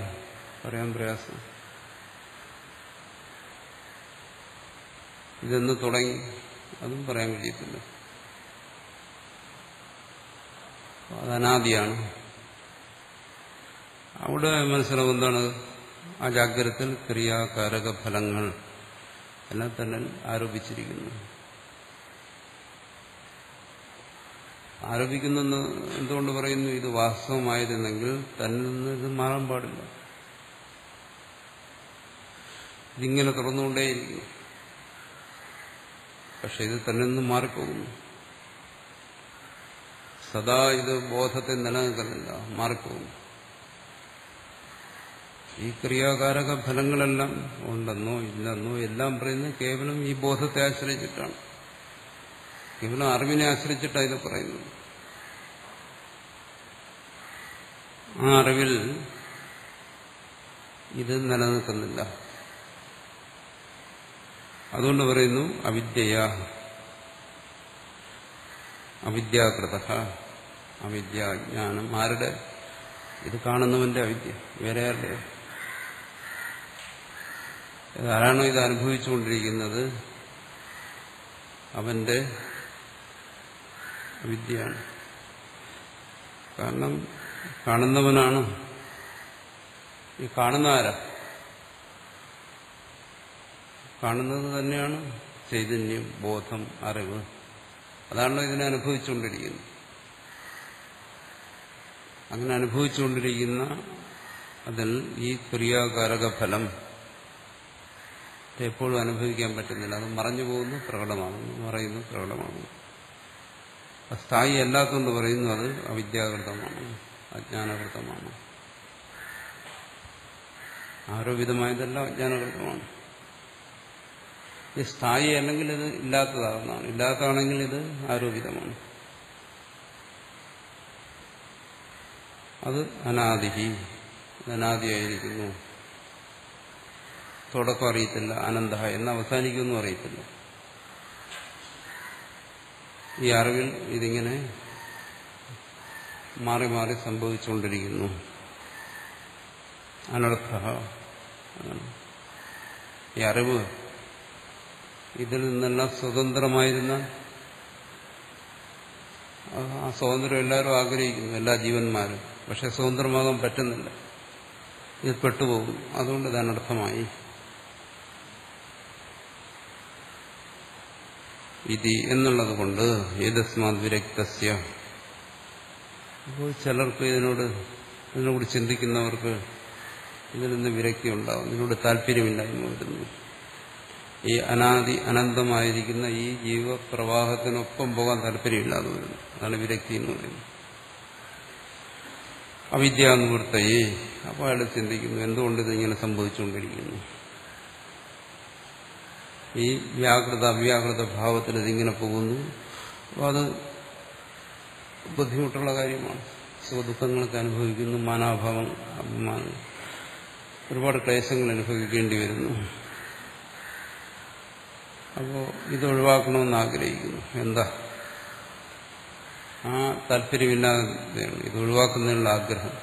പറയാൻ പ്രയാസം. ഇതെന്ന് തുടങ്ങി അതും പറയാൻ കഴിയത്തില്ല. അത് അനാദിയാണ്. അവിടെ മനസ്സിലാവും എന്താണ്? ആ ജാഗ്രതത്തിൽ ക്രിയാകാരക ഫലങ്ങൾ എല്ലാം തന്നെ ആരോപിച്ചിരിക്കുന്നു. ആരോപിക്കുന്നെന്ന് എന്തുകൊണ്ട് പറയുന്നു? ഇത് വാസ്തവമായിരുന്നെങ്കിൽ തന്നിൽ നിന്ന് ഇത് മാറാൻ പാടില്ല. ഇതിങ്ങനെ തുറന്നുകൊണ്ടേയിരിക്കും. പക്ഷെ ഇത് തന്നിൽ നിന്ന് മാറിപ്പോകുന്നു. സദാ ഇത് ബോധത്തെ നിലനിൽക്കുന്നില്ല, മാറിപ്പോകുന്നു. ഈ ക്രിയാകാരക ഫലങ്ങളെല്ലാം ഉണ്ടെന്നോ ഇല്ലെന്നോ എല്ലാം പറയുന്നത് കേവലം ഈ ബോധത്തെ ആശ്രയിച്ചിട്ടാണ്, കേവലം അറിവിനെ ആശ്രയിച്ചിട്ടാണ് ഇത് പറയുന്നത്. ആ അറിവിൽ ഇത് നിലനിൽക്കുന്നില്ല. അതുകൊണ്ട് പറയുന്നു അവിദ്യയാ, അവിദ്യാകൃത. അവിദ്യ, ജ്ഞാനം. ആരുടെ? ഇത് കാണുന്നവന്റെ അവിദ്യ, വേറെ ആരുടെ? ആരാണോ ഇത് അനുഭവിച്ചുകൊണ്ടിരിക്കുന്നത് അവന്റെ വിദ്യയാണ്. കാരണം കാണുന്നവനാണ്. ഈ കാണുന്ന ആരാ? കാണുന്നത് തന്നെയാണ് ചൈതന്യം, ബോധം, അറിവ്. അതാണല്ലോ ഇതിനെ അനുഭവിച്ചുകൊണ്ടിരിക്കുന്നത്. അങ്ങനെ അനുഭവിച്ചുകൊണ്ടിരിക്കുന്ന അതിൽ ഈ ക്രിയാകാരക ഫലം എപ്പോഴും അനുഭവിക്കാൻ പറ്റുന്നില്ല. അത് മറഞ്ഞു പോകുന്നു, പ്രകടമാകുന്നു, മറയുന്നു, പ്രകടമാകുന്നു. സ്ഥായി അല്ലാത്തതുകൊണ്ട് പറയുന്നു അത് അവിദ്യാകൃതമാണ്, അജ്ഞാനകൃതമാണ്. ആരോപിതമായതല്ല, അജ്ഞാനകൃതമാണ്. ഈ സ്ഥായി അല്ലെങ്കിൽ ഇത് ഇല്ലാത്തതാകുന്നതാണ്, ഇല്ലാത്തതാണെങ്കിൽ ഇത് ആരോപിതമാണ്. അത് അനാദിഹി, അനാദിയായിരിക്കുന്നു. തുടക്കം അറിയത്തില്ല, അനന്ത എന്ന് അവസാനിക്കുമെന്നും അറിയത്തില്ല. ഈ അറിവിൽ ഇതിങ്ങനെ മാറി മാറി സംഭവിച്ചുകൊണ്ടിരിക്കുന്നു. അനർത്ഥ. ഈ അറിവ് ഇതിൽ നിന്നെല്ലാം സ്വതന്ത്രമായിരുന്ന ആ സ്വാതന്ത്ര്യം എല്ലാവരും ആഗ്രഹിക്കുന്നു, എല്ലാ ജീവന്മാരും. പക്ഷെ സ്വതന്ത്രമാകാൻ പറ്റുന്നില്ല, ഇത് പെട്ടുപോകും. അതുകൊണ്ട് ഇത് അനർത്ഥമായി. ഇതി എന്നുള്ളത് കൊണ്ട് ഏതസ്മാത് വിരക്തസ്യ. അപ്പോൾ ചിലർക്ക് ഇതിനോട് ചിന്തിക്കുന്നവർക്ക് ഇതിൽ നിന്ന് വിരക്തി ഉണ്ടാവും, ഇതിനോട് താല്പര്യമില്ലായ്മ വരുന്നു. ഈ അനാദി അനന്തമായിരിക്കുന്ന ഈ ജീവപ്രവാഹത്തിനൊപ്പം പോകാൻ താല്പര്യമില്ലാതെ വരുന്നു. അതാണ് വിരക്തി എന്ന് പറയുന്നത്. അവിദ്യാനുവൃത്തയെ. അപ്പോൾ അയാൾ ചിന്തിക്കുന്നു, എന്തുകൊണ്ട് ഇതിങ്ങനെ സംഭവിച്ചുകൊണ്ടിരിക്കുന്നു? ഈ വ്യാകൃത അവ്യാകൃത ഭാവത്തിൽ ഇതിങ്ങനെ പോകുന്നു. അപ്പോൾ അത് ബുദ്ധിമുട്ടുള്ള കാര്യമാണ്. സുഖദുഃഖങ്ങളൊക്കെ അനുഭവിക്കുന്നു, മാനാഭാവം, അഭിമാനം, ഒരുപാട് ക്ലേശങ്ങൾ അനുഭവിക്കേണ്ടി വരുന്നു. അപ്പോൾ ഇത് ഒഴിവാക്കണമെന്ന് ആഗ്രഹിക്കുന്നു. എന്താ? ആ താല്പര്യമില്ലാതെയാണ് ഇത് ഒഴിവാക്കുന്നതിനുള്ള ആഗ്രഹം.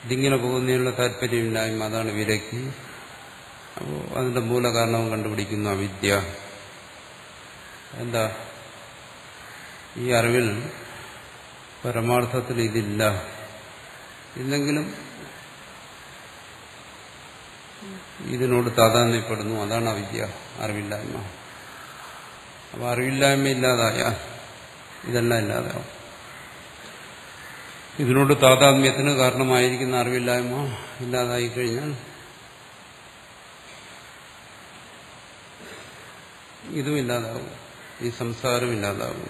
ഇതിങ്ങനെ പോകുന്നതിനുള്ള താല്പര്യമില്ലായ്മ, അതാണ് വിരക്തി. അപ്പോൾ അതിന്റെ മൂലകാരണവും കണ്ടുപിടിക്കുന്നു, അവിദ്യ. എന്താ? ഈ അറിവിൽ പരമാർത്ഥത്തിൽ ഇതില്ല, ഇല്ലെങ്കിലും ഇതിനോട് താതാത്മ്യപ്പെടുന്നു. അതാണ് അവിദ്യ, അറിവില്ലായ്മ. അപ്പോൾ അറിവില്ലായ്മ ഇല്ലാതായാൽ ഇതെല്ലാം ഇല്ലാതാവും. ഇതിനോട് താതാത്മ്യത്തിന് കാരണമായിരിക്കുന്ന അറിവില്ലായ്മ ഇല്ലാതായി കഴിഞ്ഞാൽ ഇതും ഇല്ലാതാവും, ഈ സംസാരം ഇല്ലാതാവും.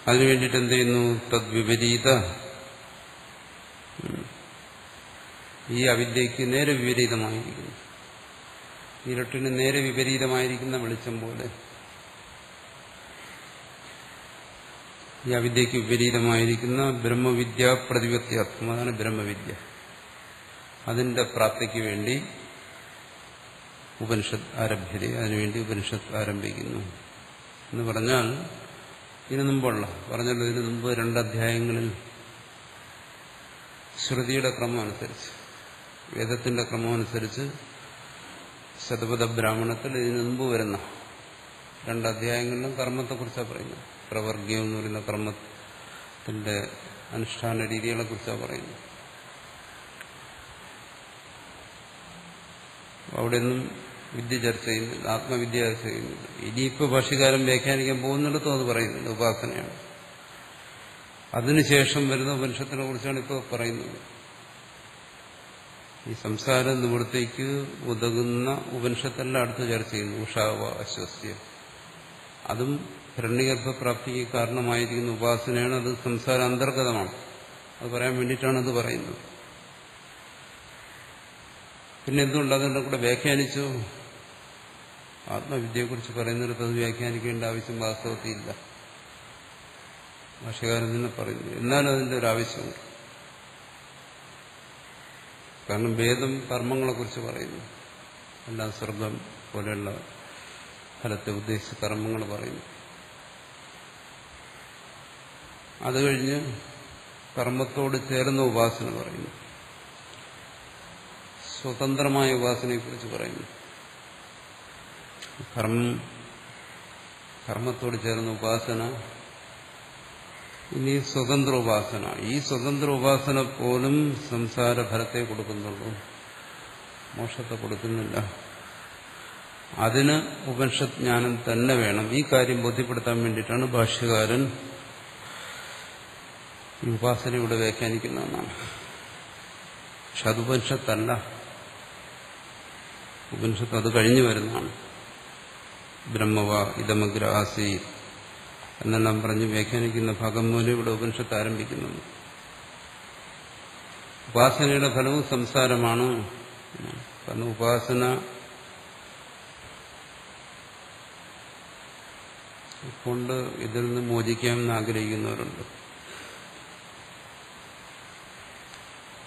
അതിനുവേണ്ടിയിട്ട് എന്ത് ചെയ്യുന്നു? തദ്വിപരീത, ഈ അവിദ്യയ്ക്ക് നേരെ വിപരീതമായിരിക്കുന്നു, ഇരുട്ടിന് നേരെ വിപരീതമായിരിക്കുന്ന വെളിച്ചം പോലെ ഈ അവിദ്യയ്ക്ക് വിപരീതമായിരിക്കുന്ന ബ്രഹ്മവിദ്യ പ്രതിപത്യാത്മം, അതാണ് ബ്രഹ്മവിദ്യ. അതിന്റെ പ്രാപ്തിക്ക് വേണ്ടി ഉപനിഷത്ത് ആരംഭ്യത, അതിനുവേണ്ടി ഉപനിഷത്ത് ആരംഭിക്കുന്നു എന്ന് പറഞ്ഞാൽ ഇതിനു പറഞ്ഞല്ലോ, ഇതിനു മുമ്പ് 2 അധ്യായങ്ങളിൽ ശ്രുതിയുടെ ക്രമം അനുസരിച്ച്, വേദത്തിന്റെ ക്രമം അനുസരിച്ച് ശതപഥ ബ്രാഹ്മണത്തിൽ ഇതിനു മുമ്പ് വരുന്ന 2 അധ്യായങ്ങളിലും കർമ്മത്തെക്കുറിച്ചാണ് പറയുന്നത്. പ്രവർഗ്യം എന്ന് പറയുന്ന കർമ്മത്തിന്റെ അനുഷ്ഠാന രീതികളെ കുറിച്ചാണ് പറയുന്നത്. അവിടെ ഒന്നും വിദ്യ ചർച്ച ചെയ്യുന്നില്ല, ആത്മവിദ്യ ചർച്ച ചെയ്യുന്നില്ല. ഇനിയിപ്പോൾ ഭാഷ്യകാരൻ വ്യാഖ്യാനിക്കാൻ പോകുന്നിടത്തും അത് പറയുന്നില്ല, ഉപാസനയാണ്. അതിനുശേഷം വരുന്ന ഉപനിഷത്തിനെ കുറിച്ചാണ് ഇപ്പോൾ പറയുന്നത്. ഈ സംസാര നിവൃത്തിക്ക് ഉതകുന്ന ഉപനിഷത്തെല്ലാം അടുത്ത് ചർച്ച ചെയ്യുന്നു. ഉഷാവ അശ്വസ്യ, അതും ഹിരണ്യഗർഭപ്രാപ്തിക്ക് കാരണമായിരിക്കുന്ന ഉപാസനയാണ്. അത് സംസാര അന്തർഗതമാണ്. അത് പറയാൻ വേണ്ടിയിട്ടാണ് അത് പറയുന്നത്. പിന്നെ എന്തുകൊണ്ട് അതിൻ്റെ കൂടെ വ്യാഖ്യാനിച്ചു? ആത്മവിദ്യയെക്കുറിച്ച് പറയുന്നിടത്ത് അത് വ്യാഖ്യാനിക്കേണ്ട ആവശ്യം വാസ്തവത്തിൽ ഇല്ല. ഭാഷ്യകാരൻ തന്നെ പറയുന്നു. എന്നാലും അതിൻ്റെ ഒരു ആവശ്യമുണ്ട്. കാരണം വേദം കർമ്മങ്ങളെക്കുറിച്ച് പറയുന്നു. എല്ലാം സ്വർഗം പോലെയുള്ള ഫലത്തെ ഉദ്ദേശിച്ച് കർമ്മങ്ങൾ പറയുന്നു. അത് കഴിഞ്ഞ് കർമ്മത്തോട് ചേർന്ന ഉപാസന പറയുന്നു. സ്വതന്ത്രമായ ഉപാസനയെക്കുറിച്ച് പറയുന്നു. കർമ്മത്തോട് ചേർന്ന ഉപാസന ഇനി സ്വതന്ത്ര ഉപാസന. ഈ സ്വതന്ത്ര ഉപാസന പോലും സംസാര ഫലത്തെ കൊടുക്കുന്നുള്ളൂ, മോക്ഷത്തെ കൊടുക്കുന്നില്ല. അതിന് ഉപനിഷത്ത് ജ്ഞാനം തന്നെ വേണം. ഈ കാര്യം ബോധ്യപ്പെടുത്താൻ വേണ്ടിയിട്ടാണ് ഭാഷ്യകാരൻ ഈ ഉപാസനയുടെ വ്യാഖ്യാനിക്കുന്നതെന്നാണ്. പക്ഷെ അത് ഉപനിഷത്തല്ല, ഉപനിഷത്ത് അത് കഴിഞ്ഞു വരുന്നതാണ്. ബ്രഹ്മവ ഇദമഗ്ര ആസീ എന്നെല്ലാം പറഞ്ഞ് വ്യാഖ്യാനിക്കുന്ന ഭാഗം മൂലം ഇവിടെ ഉപനിഷത്ത് ആരംഭിക്കുന്നത്. ഉപാസനയുടെ ഫലവും സംസാരമാണ്. കാരണം ഉപാസന കൊണ്ട് ഇതിൽ നിന്ന് മോചിക്കാമെന്ന് ആഗ്രഹിക്കുന്നവരുണ്ട്.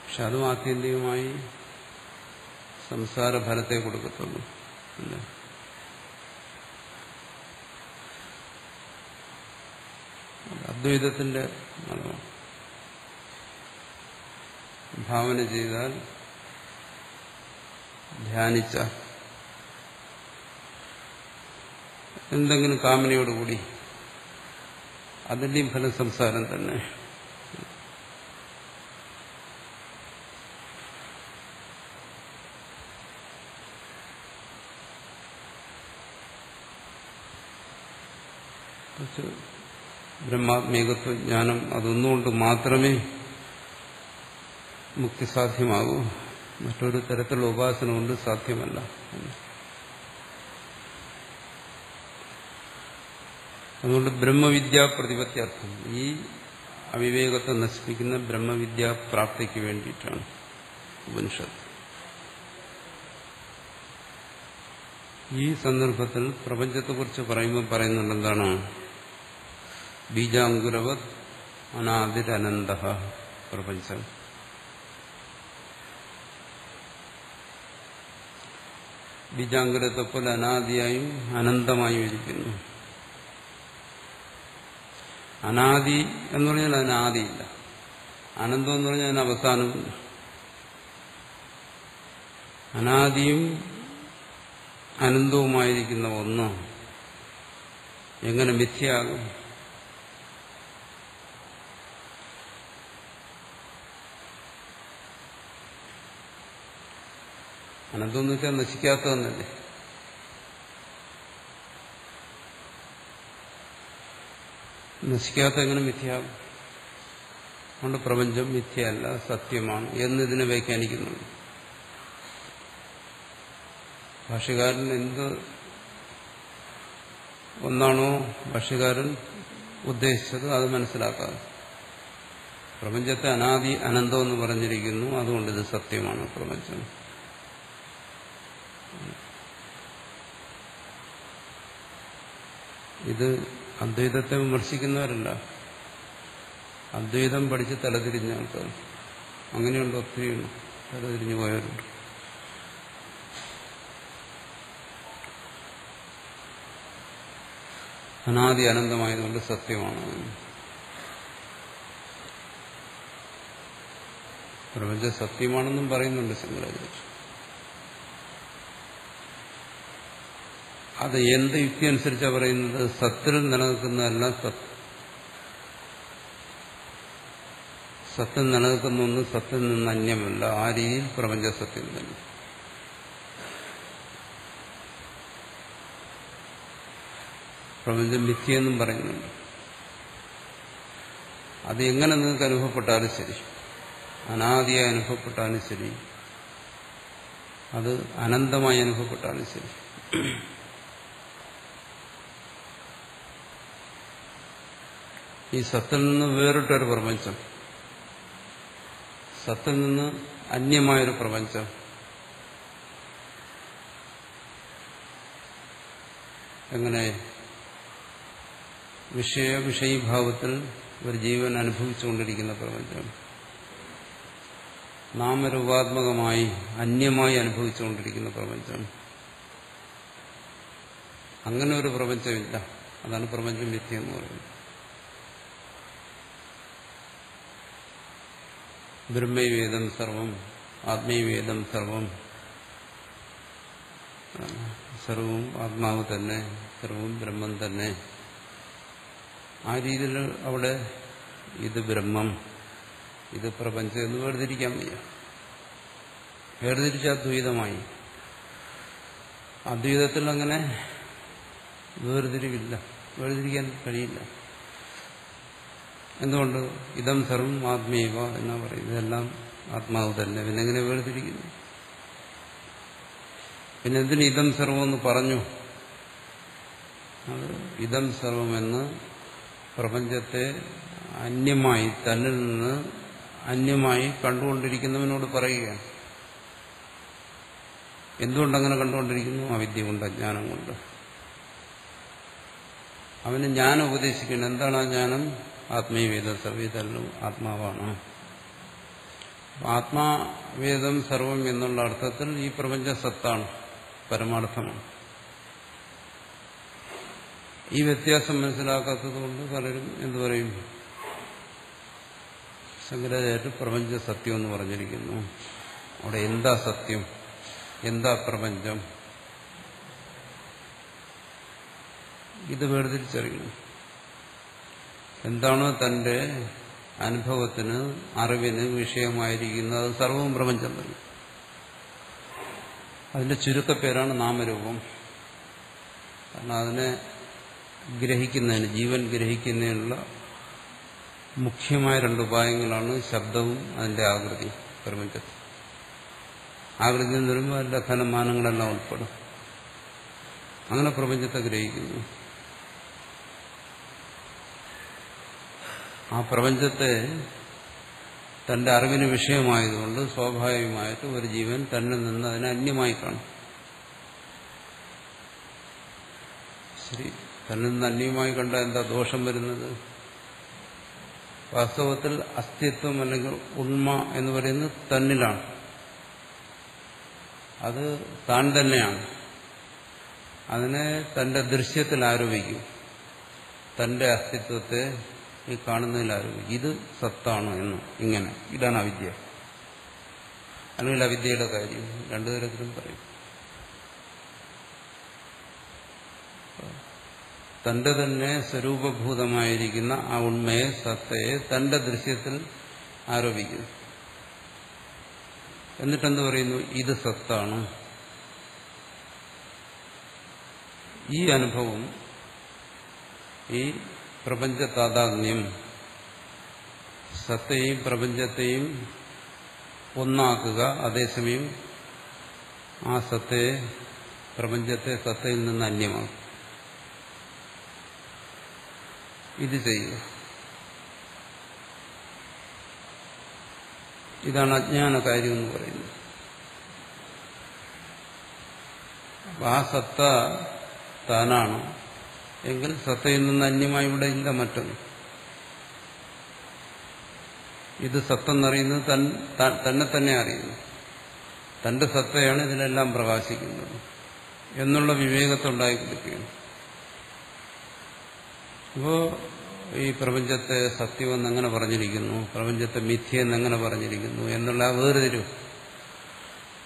പക്ഷെ അതും ആത്യന്തികമായി സംസാര ഫലത്തെ കൊടുക്കത്തുള്ളൂ. അല്ലേ? അദ്വൈതത്തിന്റെ മതമാണ്. ഭാവന ചെയ്താൽ, ധ്യാനിച്ച എന്തെങ്കിലും കാമനയോടുകൂടി അതിന്റെയും ഫലം സംസാരം തന്നെ. ബ്രഹ്മാത്മീകത്വ ജ്ഞാനം അതൊന്നുകൊണ്ട് മാത്രമേ മുക്തി സാധ്യമാകൂ. മറ്റൊരു തരത്തിലുള്ള ഉപാസന കൊണ്ട് സാധ്യമല്ല. അതുകൊണ്ട് ബ്രഹ്മവിദ്യാ പ്രതിപത്യർത്ഥം, ഈ അവിവേകത്തെ നശിപ്പിക്കുന്ന ബ്രഹ്മവിദ്യാപ്രാപ്തിക്ക് വേണ്ടിയിട്ടാണ് ഉപനിഷത്ത്. ഈ സന്ദർഭത്തിൽ പ്രപഞ്ചത്തെക്കുറിച്ച് പറയുമ്പോൾ പറയുന്നുണ്ട് എന്താണ്? ബീജാങ്കുരവത് അനാദിരനന്ത പ്രപഞ്ചം. ബീജാങ്കുരത്തെ പോലെ അനാദിയായും അനന്തമായും ഇരിക്കുന്നു. അനാദി എന്ന് പറഞ്ഞാൽ അതിന് ആദിയില്ല, അനന്തം എന്ന് പറഞ്ഞാൽ അതിന് അവസാനമില്ല. അനാദിയും അനന്തവുമായിരിക്കുന്ന ഒന്ന് എങ്ങനെ മിഥ്യയാകും? അനന്തം എന്ന് വെച്ചാൽ നശിക്കാത്തതെന്നല്ലേ. നശിക്കാത്ത എങ്ങനെ മിഥ്യയാകും? അതുകൊണ്ട് പ്രപഞ്ചം മിഥ്യയല്ല, സത്യമാണ് എന്നിതിനെ വ്യാഖ്യാനിക്കുന്നുണ്ട്. ഭാഷ്യകാരൻ എന്ത് ഒന്നാണോ ഭാഷ്യകാരൻ ഉദ്ദേശിച്ചത് അത് മനസ്സിലാക്കാതെ പ്രപഞ്ചത്തെ അനാദി അനന്തം എന്ന് പറഞ്ഞിരിക്കുന്നു, അതുകൊണ്ട് ഇത് സത്യമാണ് പ്രപഞ്ചം. ഇത് അദ്വൈതത്തെ വിമർശിക്കുന്നവരല്ല, അദ്വൈതം പഠിച്ച് തലതിരിഞ്ഞ ആൾക്കാർ. അങ്ങനെയുണ്ട്, ഒത്തിരി തലതിരിഞ്ഞു പോയവരുണ്ട്. അനാദി അനന്തമായതുകൊണ്ട് സത്യമാണ്. പ്രപഞ്ചം സത്യമാണെന്നും പറയുന്നുണ്ട് ശങ്കരാചാര്യ. അത് എന്ത് യുക്തി അനുസരിച്ചാണ് പറയുന്നത്? സത്തിൽ നിലനിൽക്കുന്നതെല്ലാം സത്തിൽ നിലനിൽക്കുന്ന ഒന്ന് സത്തിൽ നിന്ന് അന്യമല്ല. ആ രീതിയിൽ പ്രപഞ്ച സത്യം തന്നെ. പ്രപഞ്ചം മിഥ്യയെന്നും പറയുന്നുണ്ട്. അത് എങ്ങനെ നിങ്ങൾക്ക് അനുഭവപ്പെട്ടാലും ശരി, അനാദിയായി അനുഭവപ്പെട്ടാലും ശരി, അത് അനന്തമായി അനുഭവപ്പെട്ടാലും ശരി, ഈ സത്തിൽ നിന്ന് വേറിട്ടൊരു പ്രപഞ്ചം, സത്തിൽ നിന്ന് അന്യമായൊരു പ്രപഞ്ചം, എങ്ങനെ വിഷയീഭാവത്തിൽ ഒരു ജീവൻ അനുഭവിച്ചുകൊണ്ടിരിക്കുന്ന പ്രപഞ്ചം, നാമരൂപാത്മകമായി അന്യമായി അനുഭവിച്ചുകൊണ്ടിരിക്കുന്ന പ്രപഞ്ചം, അങ്ങനെ ഒരു പ്രപഞ്ചമില്ല. അതാണ് പ്രപഞ്ചം മിഥ്യ എന്ന് പറയുന്നത്. ബ്രഹ്മൈവേദം സർവം, ആത്മൈവേദം സർവം, സർവവും ആത്മാവ് തന്നെ, സർവവും ബ്രഹ്മം തന്നെ. ആ രീതിയിൽ അവിടെ ഇത് ബ്രഹ്മം, ഇത് പ്രപഞ്ചം എന്ന് വേർതിരിക്കാൻ വയ്യ. വേർതിരിച്ച അദ്വൈതമായി. അദ്വൈതത്തിൽ അങ്ങനെ വേർതിരിവില്ല, വേർതിരിക്കാൻ കഴിയില്ല. എന്തുകൊണ്ട്? ഇതം സർവം ആത്മീയവ എന്നാ പറയും. ഇതെല്ലാം ആത്മാവ് തന്നെ. പിന്നെ എങ്ങനെ വേർതിരിക്കുന്നു? പിന്നെ എന്തിന് ഇതം സർവം എന്ന് പറഞ്ഞു? അത് ഇതം സർവമെന്ന് പ്രപഞ്ചത്തെ അന്യമായി, തന്നിൽ നിന്ന് അന്യമായി കണ്ടുകൊണ്ടിരിക്കുന്നവനോട് പറയുകയാണ്. എന്തുകൊണ്ടങ്ങനെ കണ്ടുകൊണ്ടിരിക്കുന്നു? അവിദ്യ കൊണ്ട്, അജ്ഞാനം കൊണ്ട്. അവന് ജ്ഞാനം ഉപദേശിക്കണം. എന്താണ് ആ ജ്ഞാനം? ആത്മീയവേദം സർവ്വതല്ലും ആത്മാവാണ്. ആത്മാവേദം സർവം എന്നുള്ള അർത്ഥത്തിൽ ഈ പ്രപഞ്ച സത്താണ്, പരമാർത്ഥമാണ്. ഈ വ്യത്യാസം മനസ്സിലാക്കാത്തതുകൊണ്ട് പലരും എന്തു പറയും? ശങ്കരാചാര്യർ പ്രപഞ്ച സത്യം എന്ന് പറഞ്ഞിരിക്കുന്നു. അവിടെ എന്താ സത്യം, എന്താ പ്രപഞ്ചം? ഇത് വേർതിരിച്ചറിയണം. എന്താണോ തന്റെ അനുഭവത്തിന്, അറിവിന് വിഷയമായിരിക്കുന്നത് അത് സർവവും പ്രപഞ്ചം തന്നെ. അതിന്റെ ചുരുക്കപ്പേരാണ് നാമരൂപം. കാരണം അതിനെ ഗ്രഹിക്കുന്നതിന്, ജീവൻ ഗ്രഹിക്കുന്നതിനുള്ള മുഖ്യമായ രണ്ട് ഉപായങ്ങളാണ് ശബ്ദവും അതിന്റെ ആകൃതി. പ്രപഞ്ചത്തിൽ ആകൃതി എന്ന് പറയുമ്പോൾ അതിന്റെ ഘനമാനങ്ങളെല്ലാം ഉൾപ്പെടും. അങ്ങനെ പ്രപഞ്ചത്തെ ഗ്രഹിക്കുന്നു. ആ പ്രപഞ്ചത്തെ തന്റെ അറിവിന് വിഷയമായതുകൊണ്ട് സ്വാഭാവികമായിട്ട് ഒരു ജീവൻ തന്നിൽ നിന്ന് അതിനെ അന്യമായി കാണും. ശരി, തന്നിൽ നിന്ന് അന്യമായി കണ്ട എന്താ ദോഷം വരുന്നത്? വാസ്തവത്തിൽ അസ്തിത്വം അല്ലെങ്കിൽ ഉണ്മ എന്ന് പറയുന്നത് തന്നിലാണ്. അത് താൻ തന്നെയാണ്. അതിനെ തന്റെ ദൃശ്യത്തിൽ ആരോപിക്കും. തന്റെ അസ്തിത്വത്തെ ഈ കാണുന്നതിൽ ആരോപിക്കും. ഇത് സത്താണ് എന്ന്. ഇങ്ങനെ, ഇതാണ് അവിദ്യ. അല്ലെങ്കിൽ അവിദ്യയുടെ കാര്യം. രണ്ടു തരത്തിലും പറയും. തന്റെ തന്നെ സ്വരൂപഭൂതമായിരിക്കുന്ന ആ ഉണ്മയെ, സത്തയെ തന്റെ ദൃശ്യത്തിൽ ആരോപിക്കുന്നു. എന്നിട്ടെന്ത് പറയുന്നു? ഇത് സത്താണ്. ഈ അനുഭവം, ഈ പ്രപഞ്ച താദാത്മ്യം സത്തയെയും പ്രപഞ്ചത്തെയും ഒന്നാക്കുക, അതേസമയം ആ സത്തയെ, പ്രപഞ്ചത്തെ സത്തയിൽ നിന്ന് അന്യമാക്കും. ഇത് ചെയ്യുക. ഇതാണ് അജ്ഞാന കാര്യം എന്ന് പറയുന്നത്. ആ സത്ത താനാണ് എങ്കിൽ സത്തയിൽ നിന്ന് അന്യമായി ഇവിടെ ഇല്ല മറ്റൊന്ന്. ഇത് സത്തെന്നറിയുന്നത് തന്നെ തന്നെ അറിയുന്നു. തന്റെ സത്തയാണ് ഇതിനെല്ലാം പ്രകാശിക്കുന്നത് എന്നുള്ള വിവേകത്തുണ്ടായിക്കൊടുക്കുകയാണ്. അപ്പോ ഈ പ്രപഞ്ചത്തെ സത്യമെന്നെങ്ങനെ പറഞ്ഞിരിക്കുന്നു, പ്രപഞ്ചത്തെ മിഥ്യയെന്നെങ്ങനെ പറഞ്ഞിരിക്കുന്നു എന്നുള്ള ആ വേർതിരിവ്,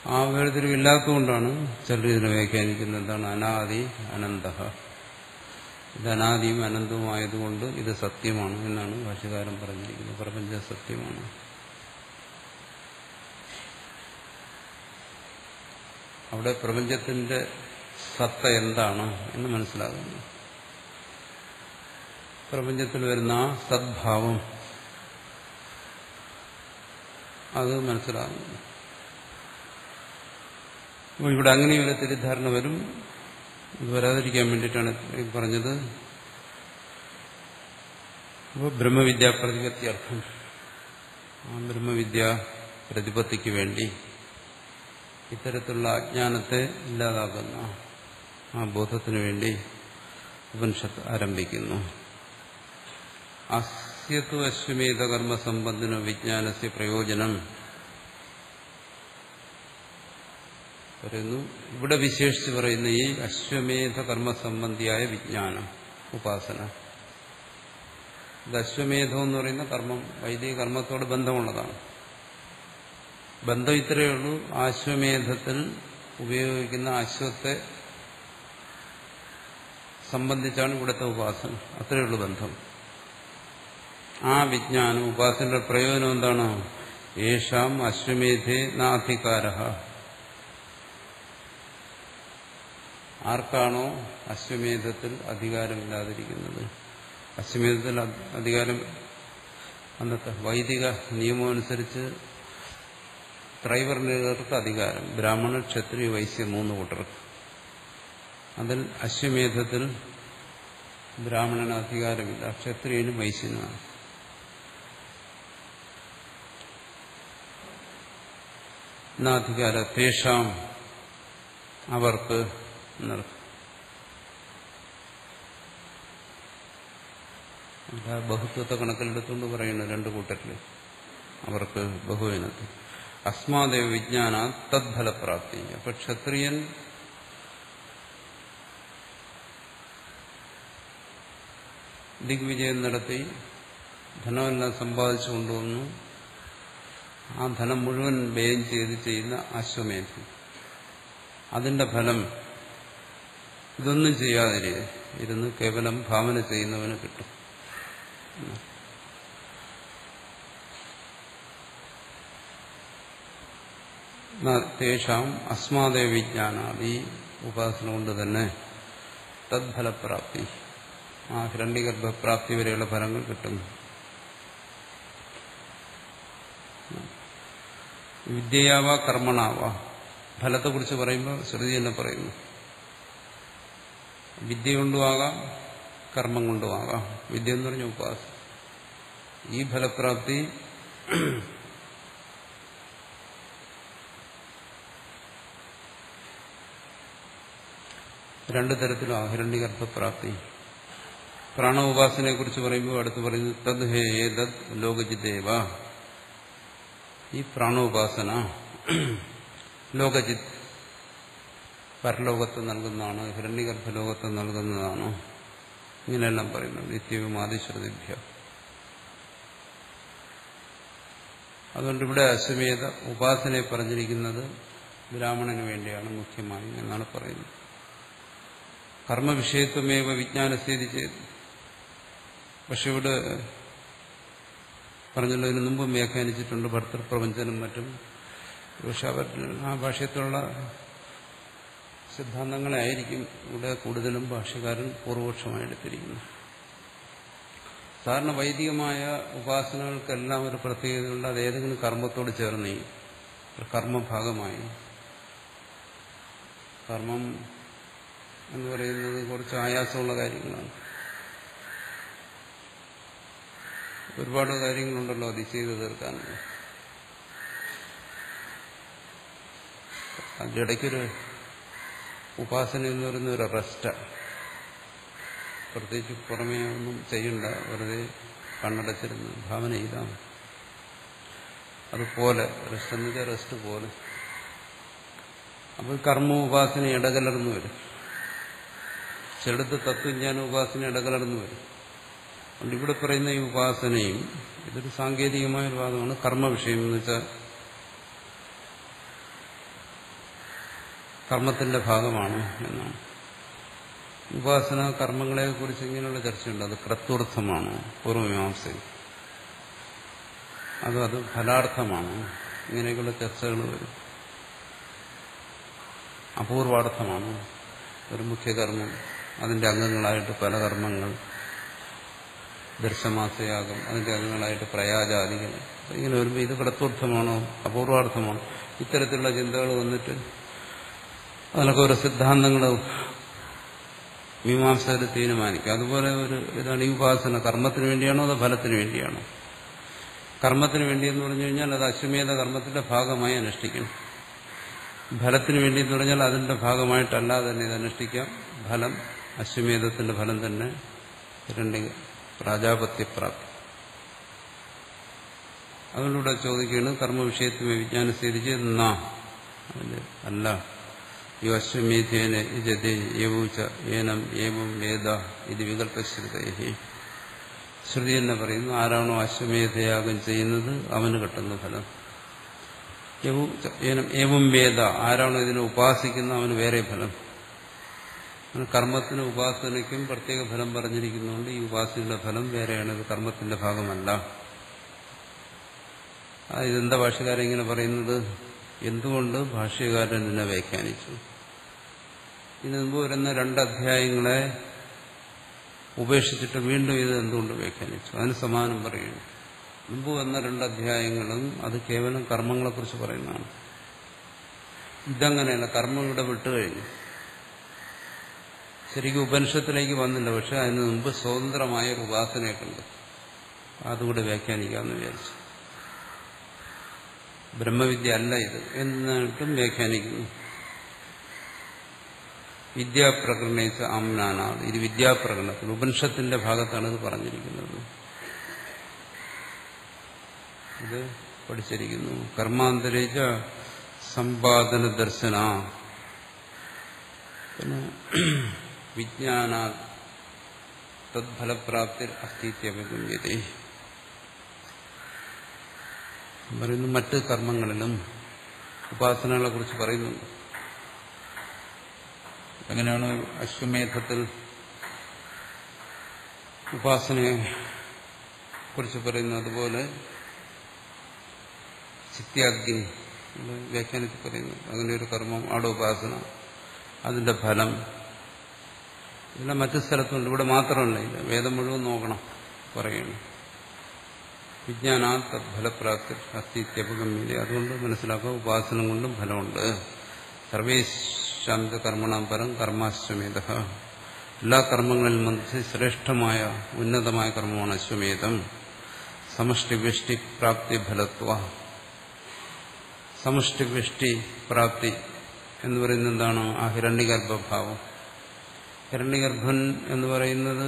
ആ വേർതിരിവില്ലാത്തതുകൊണ്ടാണ് ചിലർ ഇതിനെ വ്യാഖ്യാനിക്കുന്നത് എന്താണ്? അനാദി അനന്തഃ. ഇത് അനാദിയും അനന്തവുമായതുകൊണ്ട് ഇത് സത്യമാണ് എന്നാണ് ഭാഷ്യകാരൻ പറഞ്ഞിരിക്കുന്നത്. പ്രപഞ്ച സത്യമാണ്. അവിടെ പ്രപഞ്ചത്തിന്റെ സത്ത എന്താണ് എന്ന് മനസ്സിലാകുന്നു. പ്രപഞ്ചത്തിൽ വരുന്ന ആ സദ്ഭാവം അത് മനസ്സിലാകുന്നു. അപ്പോൾ ഇവിടെ അങ്ങനെയുള്ള തെറ്റിദ്ധാരണ വരും. ഇത് വരാതിരിക്കാൻ വേണ്ടിയിട്ടാണ് പറഞ്ഞത്. അപ്പോൾ ബ്രഹ്മവിദ്യാ പ്രതിപത്യർത്ഥം, ആ ബ്രഹ്മവിദ്യ പ്രതിപത്തിക്ക് വേണ്ടി ഇത്തരത്തിലുള്ള അജ്ഞാനത്തെ ഇല്ലാതാക്കുന്ന ആ ബോധത്തിനു വേണ്ടി ഉപനിഷത്ത് ആരംഭിക്കുന്നു. അസ്യതു അശ്വമേധ കർമ്മ സംബന്ധിന വിജ്ഞാനസ്യ പ്രയോജനം പറയുന്നു. ഇവിടെ വിശേഷിച്ച് പറയുന്ന ഈ അശ്വമേധ കർമ്മസംബന്ധിയായ വിജ്ഞാനം, ഉപാസന. ഇത് അശ്വമേധം എന്ന് പറയുന്ന കർമ്മം വൈദിക കർമ്മത്തോട് ബന്ധമുള്ളതാണ്. ബന്ധം ഇത്രയേ ഉള്ളൂ. അശ്വമേധത്തിൽ ഉപയോഗിക്കുന്ന അശ്വത്തെ സംബന്ധിച്ചാണ് ഇവിടുത്തെ ഉപാസന. അത്രയേ ഉള്ളൂ ബന്ധം. ആ വിജ്ഞാനം ഉപാസനയുടെ പ്രയോജനം എന്താണ്? യേഷാം അശ്വമേധേ നാധികാര. ആർക്കാണോ അശ്വമേധത്തിൽ അധികാരമില്ലാതിരിക്കുന്നത്, അശ്വമേധത്തിൽ അധികാരം അന്നത്തെ വൈദിക നിയമമനുസരിച്ച് ത്രൈവർണികർക്ക് അധികാരം, ബ്രാഹ്മണ ക്ഷത്രിയ വൈശ്യ 3 കൂട്ടർക്ക്. അതിൽ അശ്വമേധത്തിൽ ബ്രാഹ്മണന് അധികാരമില്ല, ക്ഷത്രിയനും വൈശ്യനുമാണ്. അധികാര തേഷാം അവർക്ക് എന്നർത്ഥം. ബഹുത്വത്തെ കണക്കിലെടുത്തുകൊണ്ട് പറയുന്നു 2 കൂട്ടത്തില് അവർക്ക് ബഹുവിനത്തിൽ. അസ്മാദേവ വിജ്ഞാന തദ്ഫലപ്രാപ്തി. അപ്പൊ ക്ഷത്രിയൻ ദിഗ്വിജയം നടത്തി ധനമെല്ലാം സമ്പാദിച്ചു കൊണ്ടുവന്നു. ആ ധനം മുഴുവൻ വ്യയം ചെയ്ത് ചെയ്യുന്ന അശ്വമേധം, അതിന്റെ ഫലം ഇതൊന്നും ചെയ്യാതെ ഇരുന്ന് കേവലം ഭാവന ചെയ്യുന്നവന് കിട്ടും. തേഷാം അസ്മാദേ വിജ്ഞാനാദി ഉപാസന കൊണ്ട് തന്നെ തദ്ഫലപ്രാപ്തി, ആ ഹിരണ്യഗർഭപ്രാപ്തി വരെയുള്ള ഫലങ്ങൾ കിട്ടുന്നു. വിദ്യയാവ കർമ്മണാവ, ഫലത്തെക്കുറിച്ച് പറയുമ്പോൾ ശ്രുതി തന്നെ പറയുന്നു. വിദ്യ കൊണ്ടുമാകാം, കർമ്മം കൊണ്ടുമാകാം. വിദ്യ എന്ന് പറഞ്ഞ ഉപാസന. ഈ ഫലപ്രാപ്തി രണ്ടു തരത്തിലും ഹിരണ്യഗർഭപ്രാപ്തി. പ്രാണോപാസനയെ കുറിച്ച് പറയുമ്പോൾ അടുത്ത് പറയുന്നത് തദ് ഹേ ഏതദ് ലോകജിദേവ. ഈ പ്രാണോപാസന ലോകജിത്, പരലോകത്ത് നൽകുന്നതാണ്, ഹിരണ്യഗർഭലോകത്ത് നൽകുന്നതാണ്. ഇങ്ങനെയെല്ലാം പറയുന്നത് നിത്യവും ആദിശ്രുതിഭ്യ. അതുകൊണ്ട് ഇവിടെ അശ്വമേധ ഉപാസനയെ പറഞ്ഞിരിക്കുന്നത് ബ്രാഹ്മണന് വേണ്ടിയാണ് മുഖ്യമായും എന്നാണ് പറയുന്നത്. കർമ്മവിഷയത്വമേവ വിജ്ഞാനസ്ഥിതി ചെയ്ത്. പക്ഷെ ഇവിടെ പറഞ്ഞല്ലോ, ഇതിനു മുമ്പും വ്യാഖ്യാനിച്ചിട്ടുണ്ട് ഭർത്തൃപ്രപഞ്ചനും മറ്റും. പക്ഷെ അവർ ആ ഭാഷ്യത്തിലുള്ള സിദ്ധാന്തങ്ങളെ ആയിരിക്കും ഇവിടെ കൂടുതലും ഭാഷ്യകാരൻ പൂർവപക്ഷമായി എടുത്തിരിക്കുന്നത്. സാധാരണ വൈദികമായ ഉപാസനകൾക്കെല്ലാം ഒരു പ്രത്യേകതയുണ്ട്. അത് ഏതെങ്കിലും കർമ്മത്തോട് ചേർന്ന് കർമ്മഭാഗമായി. കർമ്മം എന്ന് പറയുന്നത് കുറച്ച് ആയാസമുള്ള കാര്യങ്ങളാണ്. ഒരുപാട് കാര്യങ്ങളുണ്ടല്ലോ അത് ചെയ്ത് തീർക്കാനുള്ള. അതിൻ്റെ ഇടയ്ക്കൊരു ഉപാസന എന്ന് പറയുന്ന ഒരു റെസ്റ്റാണ്. പ്രത്യേകിച്ച് പുറമേ ഒന്നും ചെയ്യണ്ട, വെറുതെ കണ്ണടച്ചിരുന്ന് ഭാവന ചെയ്താണ്. അതുപോലെ റെസ്റ്റ് എന്ന് വെച്ചാൽ റെസ്റ്റ് പോലെ. അപ്പോൾ കർമ്മ ഉപാസന ഇടകലർന്നു വരും. ചിലടത്ത് തത്വജ്ഞാന ഉപാസന ഇടകലർന്നു വരും. അതുകൊണ്ട് ഇവിടെ പറയുന്ന ഈ ഉപാസനയും ഇതൊരു സാങ്കേതികമായ ഒരു ഭാഗമാണ്. കർമ്മവിഷയം എന്ന് വെച്ചാൽ കർമ്മത്തിന്റെ ഭാഗമാണ് എന്നാണ്. ഉപാസന കർമ്മങ്ങളെ കുറിച്ച് ഇങ്ങനെയുള്ള ചർച്ചയുണ്ട്. അത് കർത്തൃർത്ഥമാണ് പൂർവമീമാംസയിൽ, അത് ഫലാർത്ഥമാണ്. ഇങ്ങനെയൊക്കെയുള്ള ചർച്ചകൾ വരും. അപൂർവാർത്ഥമാണ് ഒരു മുഖ്യകർമ്മം, അതിന്റെ അംഗങ്ങളായിട്ട് പല കർമ്മങ്ങൾ, ദർശമാസയാഗം, അതിന്റെ അംഗങ്ങളായിട്ട് പ്രയാജാദികൾ. ഇങ്ങനെ വരുമ്പോൾ ഇത് കടത്വർത്ഥമാണോ അപൂർവാർത്ഥമാണോ, ഇത്തരത്തിലുള്ള ചിന്തകൾ വന്നിട്ട് അതിനൊക്കെ ഓരോ സിദ്ധാന്തങ്ങൾ മീമാംസകർ തീരുമാനിക്കും. അതുപോലെ ഒരു ഇതാണ് ഈ ഉപാസന. കർമ്മത്തിന് വേണ്ടിയാണോ അതോ ഫലത്തിന് വേണ്ടിയാണോ? കർമ്മത്തിന് വേണ്ടിയെന്ന് പറഞ്ഞു കഴിഞ്ഞാൽ അത് അശ്വമേധ കർമ്മത്തിന്റെ ഭാഗമായി അനുഷ്ഠിക്കണം. ഫലത്തിന് വേണ്ടിയെന്ന് പറഞ്ഞാൽ അതിന്റെ ഭാഗമായിട്ടല്ലാതെ തന്നെ ഇത് അനുഷ്ഠിക്കാം. ഫലം അശ്വമേധത്തിന്റെ ഫലം തന്നെ പ്രാജാപത്യപ്രാപ്തി. അതുകൊണ്ടിവിടെ ചോദിക്കുകയാണ് കർമ്മവിഷയത്വ വിജ്ഞാനം സ്ഥിതിച്ച് എന്നാ അല്ല യോ അശ്വമേധേന യജതേ യവൂച ഏനം ഏവം വേദ ഇത് വികല്പശ്രുതേഹി. ശ്രുതി തന്നെ പറയുന്നു, ആരാണോ അശ്വമേധയാഗം ചെയ്യുന്നത് അവന് കിട്ടുന്ന ഫലം. ഏനം ഏവം വേദ, ആരാണോ ഇതിനെ ഉപാസിക്കുന്ന അവന് വേറെ ഫലം. കർമ്മത്തിനും ഉപാസനയ്ക്കും പ്രത്യേക ഫലം പറഞ്ഞിരിക്കുന്നതുകൊണ്ട് ഈ ഉപാസനയുടെ ഫലം വേറെയാണ്, ഇത് കർമ്മത്തിന്റെ ഭാഗമല്ല. ഇതെന്താ ഭാഷ്യകാരൻ ഇങ്ങനെ പറയുന്നത്? എന്തുകൊണ്ട് ഭാഷ്യകാരൻ ഇതിനെ വ്യാഖ്യാനിച്ചു? ഇതിനു മുമ്പ് വരുന്ന 2 അധ്യായങ്ങളെ ഉപേക്ഷിച്ചിട്ട് വീണ്ടും ഇത് എന്തുകൊണ്ട് വ്യാഖ്യാനിച്ചു? അതിന് സമാനം പറയുന്നു. മുമ്പ് വന്ന 2 അധ്യായങ്ങളും അത് കേവലം കർമ്മങ്ങളെക്കുറിച്ച് പറയുന്നതാണ്. ഇതങ്ങനെയല്ല, കർമ്മം ഇവിടെ വിട്ടുകഴിഞ്ഞു. ശരിക്കും ഉപനിഷത്തിലേക്ക് വന്നില്ല, പക്ഷെ അതിന് മുമ്പ് സ്വതന്ത്രമായ ഒരു ഉപാസനയൊക്കെ ഉണ്ട്. അതുകൂടെ വ്യാഖ്യാനിക്കാമെന്ന് വിചാരിച്ചു. ബ്രഹ്മവിദ്യ അല്ല ഇത് എന്നിട്ടും വ്യാഖ്യാനിക്കുന്നു. വിദ്യാപ്രകരണേച്ച ആംനാനാണ്, ഇത് വിദ്യാപ്രകരണത്തിൽ ഉപനിഷത്തിന്റെ ഭാഗത്താണ് ഇത് പറഞ്ഞിരിക്കുന്നത്. ഇത് പഠിച്ചിരിക്കുന്നു. കർമാന്തരേച്ച സമ്പാദന ദർശന, പിന്നെ വിജ്ഞാന തദ്ഫലപ്രാപ്തി അസ്ഥിത്യപഗമ്യത പറയുന്നു. മറ്റ് കർമ്മങ്ങളിലും ഉപാസനകളെ കുറിച്ച് പറയുന്നുണ്ട്. എങ്ങനെയാണ് അശ്വമേധത്തിൽ ഉപാസനയെ കുറിച്ച് പറയുന്നത്, അതുപോലെ ചിത്യാഗ്നി വ്യാഖ്യാനത്തിൽ പറയുന്നു. അങ്ങനെ ഒരു കർമ്മം, അവിടെ ഉപാസന, അതിന്റെ ഫലം ഇതെല്ലാം മറ്റു സ്ഥലത്തുണ്ട്, ഇവിടെ മാത്രമല്ല. ഇല്ല, വേദം മുഴുവൻ നോക്കണം പറയുന്നു. വിജ്ഞാനാ തദ്ഫലപ്രാപ്തി അസ്ഥിത്യപഗമ്യത. അതുകൊണ്ട് മനസ്സിലാക്കുക, ഉപാസന കൊണ്ടും ഫലമുണ്ട്. സർവേശാന്ത കർമ്മണാം പരം കർമാശ്വമേധ. എല്ലാ കർമ്മങ്ങളിൽ മധ്യ ശ്രേഷ്ഠമായ ഉന്നതമായ കർമ്മമാണ് അശ്വമേധം. സമഷ്ടി വ്യഷ്ടി പ്രാപ്തി ഫലത്വ. സമഷ്ടി വ്യഷ്ടി പ്രാപ്തി എന്ന് പറയുന്നത് എന്താണ്? ആ ഹിരണ്യഗർഭഭാവം. ഹിരണ്യഗർഭൻ എന്ന് പറയുന്നത്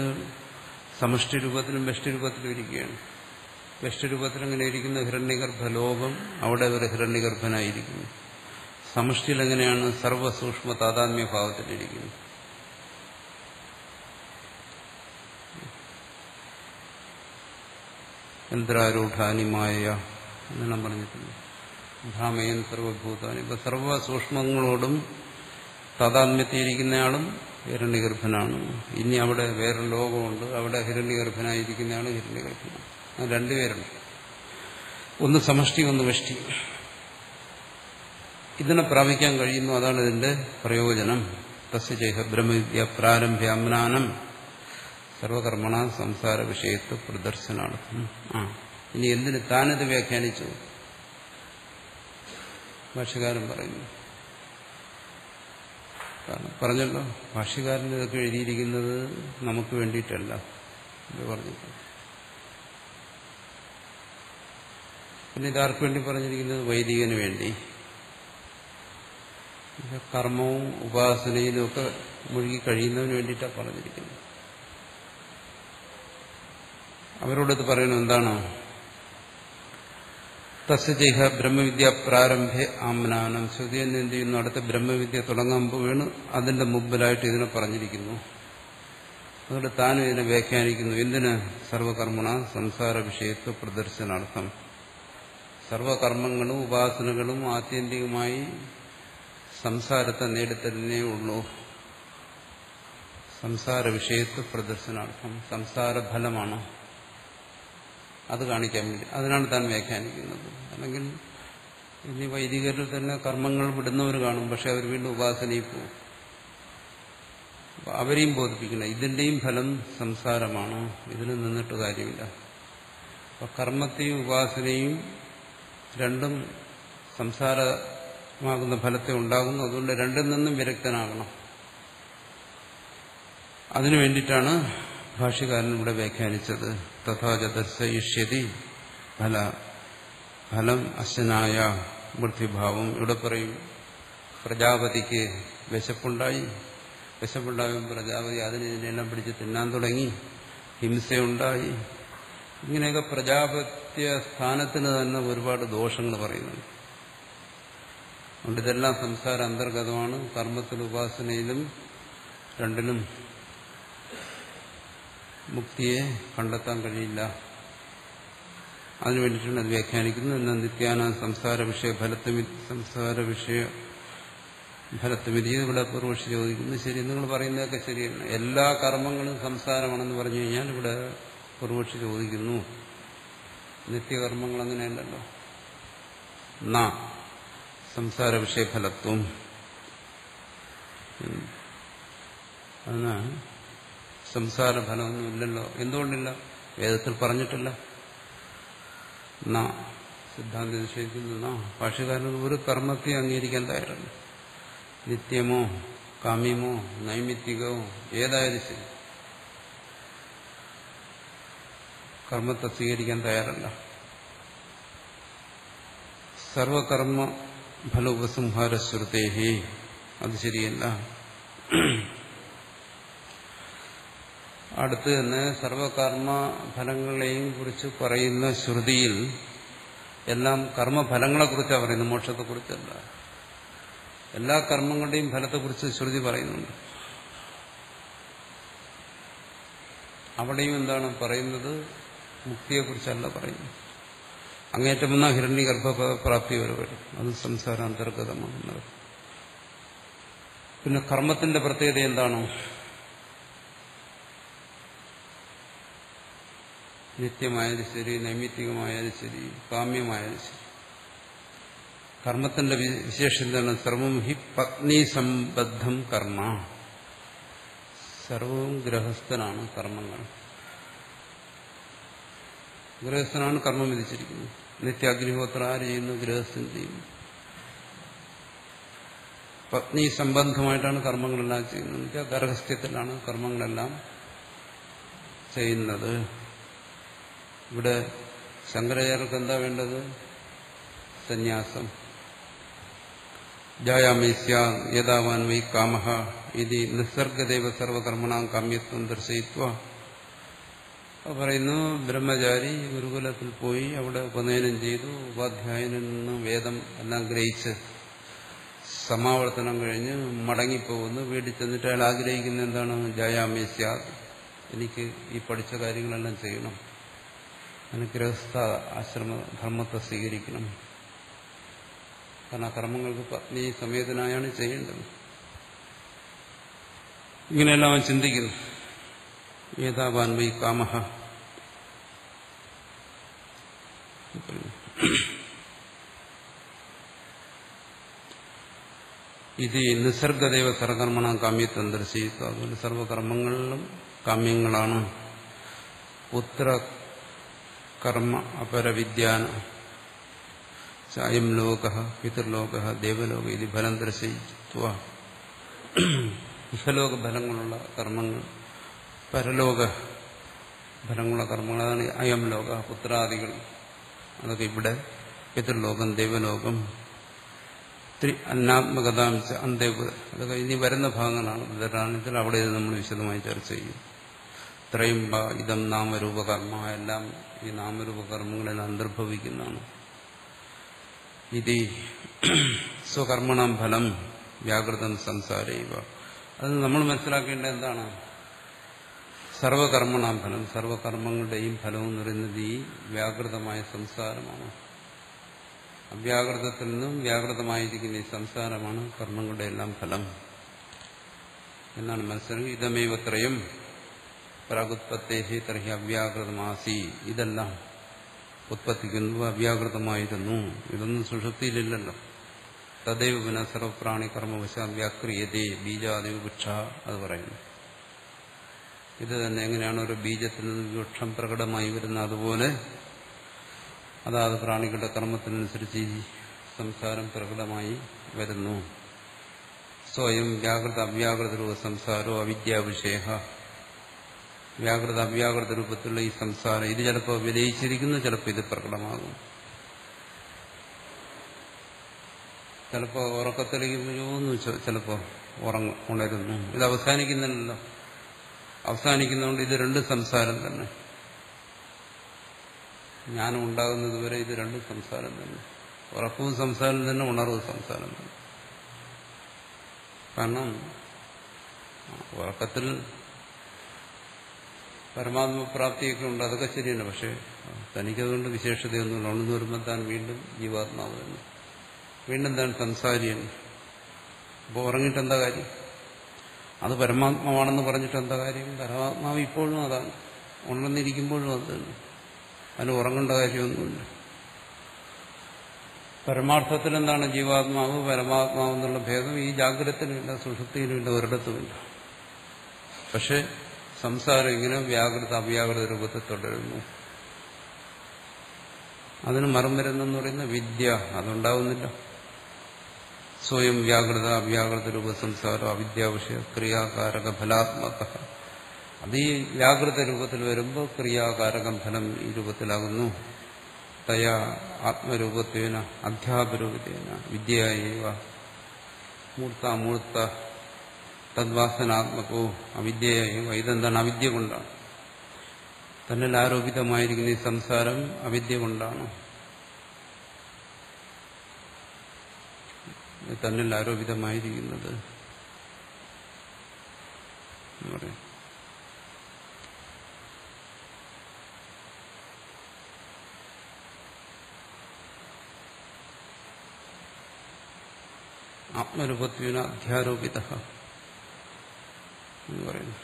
സമഷ്ടി രൂപത്തിലും വ്യഷ്ടി രൂപത്തിലും ഇരിക്കുകയാണ്. വ്യഷ്ടി രൂപത്തിൽ എങ്ങനെ ഇരിക്കുന്ന ഹിരണ്യഗർഭലോകം, അവിടെ ഒരു ഹിരണ്യഗർഭനായിരിക്കുന്നു. സമഷ്ടിയിൽ എങ്ങനെയാണ്? സർവസൂക്ഷ്മ താതാത്മ്യഭാവത്തിലിരിക്കുന്നു. യന്ത്രാരൂഢാനിമായ എന്നെല്ലാം പറഞ്ഞിട്ടുണ്ട്. ഭ്രാമയൻ സർവഭൂതാനി. ഇപ്പൊ സർവസൂക്ഷ്മങ്ങളോടും താതാത്മ്യത്തിയിരിക്കുന്നയാളും ഹിരണ്യഗർഭനാണ്. ഇനി അവിടെ വേറെ ലോകമുണ്ട്, അവിടെ ഹിരണ്യഗർഭനായിരിക്കുന്നയാളും ഹിരണ്യഗർഭനാണ്. അത് 2 പേരുണ്ട്. ഒന്ന് സമഷ്ടി, ഒന്ന് വ്യഷ്ടി. ഇതിനെ പ്രാപിക്കാൻ കഴിയുന്നു. അതാണ് ഇതിന്റെ പ്രയോജനം. തസ്യചൈഹ ബ്രഹ്മവിദ്യ പ്രാരംഭ്യാമ്നാനം സർവകർമ്മണ സംസാര വിഷയത്വ പ്രദർശനാർത്ഥം. ഇനി എന്തിന് താനത് വ്യാഖ്യാനിച്ചു? ഭാഷ്യകാരൻ പറയുന്നു. കാരണം പറഞ്ഞല്ലോ, ഭാഷ്യകാരൻ ഇതൊക്കെ എഴുതിയിരിക്കുന്നത് നമുക്ക് വേണ്ടിയിട്ടല്ല എന്ന് പറഞ്ഞിട്ട്. പിന്നെ ഇതാർക്ക് വേണ്ടി പറഞ്ഞിരിക്കുന്നത്? വൈദികന് വേണ്ടി. കർമ്മവും ഉപാസനയിലും ഒക്കെ മുഴുകി കഴിയുന്നതിന് വേണ്ടിയിട്ടാണ് പറഞ്ഞിരിക്കുന്നത്. അവരോടത് പറയണം എന്താണ്? തസ്യചൈഹ ബ്രഹ്മവിദ്യ പ്രാരംഭേ ആമ്നാനം. ശ്രുതി എന്ന് എന്ത് ചെയ്യുന്നു? അടുത്ത ബ്രഹ്മവിദ്യ തുടങ്ങാൻ വീണ് അതിന്റെ മുമ്പിലായിട്ട് ഇതിനെ പറഞ്ഞിരിക്കുന്നു. അതുകൊണ്ട് താനും ഇതിനെ വ്യാഖ്യാനിക്കുന്നു. എന്തിന്? സർവകർമ്മണ സംസാര വിഷയത്വ പ്രദർശനാർത്ഥം. സർവകർമ്മങ്ങളും ഉപാസനകളും ആത്യന്തികമായി സംസാരത്തെ നേടിത്തന്നെ ഉള്ളൂ. സംസാര വിഷയത്വ പ്രദർശനാർത്ഥം, സംസാരഫലമാണ്. അത് കാണിക്കാൻ വേണ്ടി, അതിനാണ് താൻ വ്യാഖ്യാനിക്കുന്നത്. അല്ലെങ്കിൽ ഇനി വൈദികരിൽ തന്നെ കർമ്മങ്ങൾ വിടുന്നവർ കാണും, പക്ഷെ അവർ വീണ്ടും ഉപാസനയിൽ പോകും. അവരെയും ബോധിപ്പിക്കണം, ഇതിന്റെയും ഫലം സംസാരമാണ്, ഇതിന് നിന്നിട്ട് കാര്യമില്ല. അപ്പൊ കർമ്മത്തെയും ഉപാസനയും രണ്ടും സംസാരമാകുന്ന ഫലത്തെ ഉണ്ടാകുന്നു. അതുകൊണ്ട് രണ്ടിൽ നിന്നും വിരക്തനാകണം. അതിനു വേണ്ടിയിട്ടാണ് ഭാഷ്യകാരൻ ഇവിടെ വ്യാഖ്യാനിച്ചത്. തഥാച ദർശയിഷ്യതി ഫലം അശ്വനായ വൃദ്ധിഭാവം. ഇവിടെ പറയും, പ്രജാപതിക്ക് വിശപ്പുണ്ടായും പ്രജാപതി അതിനെല്ലാം പിടിച്ച് തിന്നാൻ തുടങ്ങി, ഹിംസയുണ്ടായി. ഇങ്ങനെയൊക്കെ പ്രജാപത്യ സ്ഥാനത്തിന് തന്നെ ഒരുപാട് ദോഷങ്ങൾ പറയുന്നുണ്ട്. അതുകൊണ്ട് ഇതെല്ലാം സംസാര അന്തർഗതമാണ്. കർമ്മത്തിലും ഉപാസനയിലും രണ്ടിനും മുക്തിയെ കണ്ടെത്താൻ കഴിയില്ല. അതിനു വേണ്ടിയിട്ടാണ് അത് വ്യാഖ്യാനിക്കുന്നത്. എന്നാൽ നിത്യാന സംസാര വിഷയ ഫലത്വം സംസാര വിഷയ ഫലത്വമിതി. ഇവിടെ പൂർവക്ഷി ചോദിക്കുന്നു, ശരി, നിങ്ങൾ പറയുന്നതൊക്കെ ശരിയാണ്, എല്ലാ കർമ്മങ്ങളും സംസാരമാണെന്ന് പറഞ്ഞു കഴിഞ്ഞാൽ ഇവിടെ പൂർവക്ഷി ചോദിക്കുന്നു, നിത്യകർമ്മങ്ങൾ അങ്ങനെയല്ലല്ലോ. സംസാര വിഷയഫലത്വം അതിന് സംസാര ഫലമൊന്നും ഇല്ലല്ലോ. എന്തുകൊണ്ടില്ല? വേദത്തിൽ പറഞ്ഞിട്ടില്ല. സിദ്ധാന്തി നിഷേധിക്കുന്ന ഭാഷ്യകാരൻ ഒരു കർമ്മത്തെ അംഗീകരിക്കാൻ തയ്യാറല്ല. നിത്യമോ കാമ്യമോ നൈമിത്തികമോ ഏതായാലും ശരി, കർമ്മത്തെ സ്വീകരിക്കാൻ തയ്യാറല്ല. സർവകർമ്മ ഫല ഉപസംഹാര ശ്രുതേഹി, അത് ശരിയല്ല. അടുത്ത് തന്നെ സർവകർമ്മ ഫലങ്ങളെയും കുറിച്ച് പറയുന്ന ശ്രുതിയിൽ എല്ലാം കർമ്മഫലങ്ങളെക്കുറിച്ചാണ് പറയുന്നത്, മോക്ഷത്തെക്കുറിച്ചല്ല. എല്ലാ കർമ്മങ്ങളുടെയും ഫലത്തെക്കുറിച്ച് ശ്രുതി പറയുന്നുണ്ട്. അവിടെയും എന്താണ് പറയുന്നത്? മുക്തിയെക്കുറിച്ചല്ല പറയുന്നത്. അങ്ങേറ്റം വന്ന ഹിരണ്യഗർഭപ്രാപ്തി വരെ വരും, അത് സംസാരാന്തർഗതമാകുന്നത്. പിന്നെ കർമ്മത്തിന്റെ പ്രത്യേകത എന്താണ്? നിത്യമായാലും ശരി, നൈമിത്തികമായാലും ശരി, കാമ്യമായാലും ശരി, കർമ്മത്തിന്റെ വിശേഷം എന്താണ്? സർവം ഹി പത്നി സംബദ്ധം കർമ്മ. സർവവും ഗൃഹസ്ഥനാണ് കർമ്മങ്ങൾ. ഗൃഹസ്ഥനാണ് കർമ്മം വിധിച്ചിരിക്കുന്നത്. നിത്യാഗ്നിഹോത്രം ആര് ചെയ്യുന്നു? ഗൃഹസ്ഥൻ ചെയ്യുന്നു. പത്നി സംബന്ധമായിട്ടാണ് കർമ്മങ്ങളെല്ലാം ചെയ്യുന്നത്. ഗർഹസ്ഥ്യത്തിലാണ് കർമ്മങ്ങളെല്ലാം ചെയ്യുന്നത്. ഇവിടെ ശങ്കരാചാര്യർക്ക് എന്താ വേണ്ടത്? സന്യാസം. ജായാമേസ്യ യഥാവാൻ വൈ കാമഃ ഇതി നിസ്സർഗദേവ സർവകർമ്മണാം കാമ്യത്വം ദർശയിത്വ. പറയുന്നു, ബ്രഹ്മചാരി ഗുരുകുലത്തിൽ പോയി അവിടെ ഉപനയനം ചെയ്തു, ഉപാധ്യായനിൽ നിന്ന് വേദം എല്ലാം ഗ്രഹിച്ച് സമാവർത്തനം കഴിഞ്ഞ് മടങ്ങിപ്പോകുന്നു. വീട്ടിൽ ചെന്നിട്ട് അയാൾ ആഗ്രഹിക്കുന്ന എന്താണ്? ജായാമേസ്യ, എനിക്ക് ഈ പഠിച്ച കാര്യങ്ങളെല്ലാം ചെയ്യണം, അനുഗ്രഹസ്ഥ ആശ്രമധർമ്മത്തെ സ്വീകരിക്കണം. കാരണം കർമ്മങ്ങൾക്ക് പത്നി സമേതനായാണ് ചെയ്യേണ്ടത്. ഇങ്ങനെയെല്ലാം അവൻ ചിന്തിക്കുന്നു. ഏതാവാൻ വൈ കാമഃ. ഇത് നിസർഗദേവ സർവകർമ്മണ കാമ്യത്വം ദർശിക്കുക. അതുകൊണ്ട് സർവകർമ്മങ്ങളിലും കാമ്യങ്ങളാണ്. പുത്ര കർമ്മ അപരവിദ്യാന ചായം ലോക പിതൃലോക ദേവലോക ഇത് ഫലം ദർശയിത്വ. ഇഹലോക ഫലങ്ങളുള്ള കർമ്മങ്ങൾ, പരലോക ഫലങ്ങളുള്ള കർമ്മങ്ങൾ, അതാണ് അയം ലോക, പുത്രാദികൾ. അതൊക്കെ ഇവിടെ പിതൃലോകം, ദേവലോകം, അന്നാത്മകതാംശ അന്തേപുര, അതൊക്കെ ഇനി വരുന്ന ഭാഗങ്ങളാണ്. ഉദാഹരണത്തിൽ അവിടെ നമ്മൾ വിശദമായി ചർച്ച ചെയ്യും. ത്രയം ഇതം നാമരൂപകർമ്മ, എല്ലാം ഈ നാമരൂപകർമ്മങ്ങളെല്ലാം അന്തർഭവിക്കുന്നതാണ്. ഇത് സ്വകർമ്മണം ഫലം വ്യാകൃതം സംസാരൈവ. അത് നമ്മൾ മനസ്സിലാക്കേണ്ടത് എന്താണ്? സർവകർമ്മണാം ഫലം, സർവകർമ്മങ്ങളുടെയും ഫലം എന്ന് പറയുന്നത് ഈ വ്യാകൃതമായ സംസാരമാണ്. അവ്യാകൃതത്തിൽ നിന്നും വ്യാകൃതമായിരിക്കുന്ന ഈ സംസാരമാണ് കർമ്മങ്ങളുടെ എല്ലാം ഫലം എന്നാണ് മനസ്സിലാക്കി. ഇതമേവ ത്രയം പ്രാഗുത്പത്തേഹി തർഹി അവ്യാകൃതമാസി. ഇതെല്ലാം ഉത്പത്തിക്കുന്നത് അവ്യാകൃതമായിരുന്നു. ഇതൊന്നും സുഷുപ്തിയിലില്ലല്ലോ. തദൈവ വിന സർവപ്രാണി കർമ്മവശാൽ വ്യാക്രിയതേ ബീജാദേവ വൃക്ഷ. അത് പറയുന്നു. ഇത് തന്നെ എങ്ങനെയാണ് ഒരു ബീജത്തിൽ നിന്ന് വൃക്ഷം പ്രകടമായി വരുന്നത്, അതുപോലെ അതാത് പ്രാണികളുടെ കർമ്മത്തിനനുസരിച്ച് ഈ സംസാരം പ്രകടമായി വരുന്നു. സ്വയം വ്യാകൃത അവ്യാകൃത രൂപ സംസാരോ അവിദ്യാവിഷയ. വ്യാകൃത അവ്യാകൃത രൂപത്തിലുള്ള ഈ സംസാരം ഇത് ചിലപ്പോൾ വിലയിച്ചിരിക്കുന്നു, ചിലപ്പോൾ ഇത് പ്രകടമാകും. ചിലപ്പോൾ ഉറക്കത്തിലേക്ക് പോകുന്നു, ചിലപ്പോൾ ഉണരുന്നു. ഇത് അവസാനിക്കുന്നില്ലല്ലോ. അവസാനിക്കുന്നതുകൊണ്ട് ഇത് രണ്ട് സംസാരം തന്നെ. ജ്ഞാനം ഉണ്ടാകുന്നത് വരെ ഇത് രണ്ടും സംസാരം തന്നെ. ഉറക്കവും സംസാരം തന്നെ, ഉണർവും സംസാരം തന്നെ. കാരണം ഉറക്കത്തിൽ പരമാത്മപ്രാപ്തിയൊക്കെ ഉണ്ട്, അതൊക്കെ ശരിയാണ്. പക്ഷെ തനിക്കതുകൊണ്ട് വിശേഷതയൊന്നുമില്ല. ഉണർന്നു വരുമ്പോൾ താൻ വീണ്ടും ജീവാത്മാവ് തന്നെ, വീണ്ടും താൻ സംസാരിയാണ്. അപ്പോൾ ഉറങ്ങിയിട്ട് എന്താ കാര്യം? അത് പരമാത്മാവാണെന്ന് പറഞ്ഞിട്ട് എന്താ കാര്യം? പരമാത്മാവ് ഇപ്പോഴും അതാണ്, ഉണർന്നിരിക്കുമ്പോഴും അത് തന്നെ. അതിന് ഉറങ്ങേണ്ട കാര്യമൊന്നുമില്ല. പരമാർത്ഥത്തിൽ എന്താണ് ജീവാത്മാവ് പരമാത്മാവ് എന്നുള്ള ഭേദം ഈ ജാഗ്രതത്തിലുമില്ല, സുഷുപ്തിയിലുമില്ല, ഒരിടത്തുമില്ല. പക്ഷെ സംസാരം ഇങ്ങനെ വ്യാകൃത അവ്യാകൃത രൂപത്തിൽ തുടരുന്നു. അതിന് മറം വരുന്നെന്ന് പറയുന്ന വിദ്യ അതുണ്ടാവുന്നില്ല. സ്വയം വ്യാകൃത അവ്യാകൃത രൂപ സംസാരം അവിദ്യാവിഷയ ക്രിയാകാരക ഫലാത്മക. അത് ഈ വ്യാകൃത രൂപത്തിൽ വരുമ്പോൾ ക്രിയാകാരകം ഫലം ഈ രൂപത്തിലാകുന്നു. തയാ ആത്മരൂപത്വേന അധ്യാപരൂപത്വേന വിദ്യയേവ മൂർത്ത തദ്വാസനാത്മകോ അവിദ്യയേവ. ഇതെന്താണ്? അവിദ്യ കൊണ്ടാണ്. തന്നിൽ ആരോപിതമായിരിക്കുന്ന ഈ സംസാരം അവിദ്യ കൊണ്ടാണ്. തന്നിൽ ആരോപിതമായിരിക്കുന്നത് പറയും. ആത്മരൂപത്വേന അധ്യാരോപിത എന്ന് പറയുന്നു.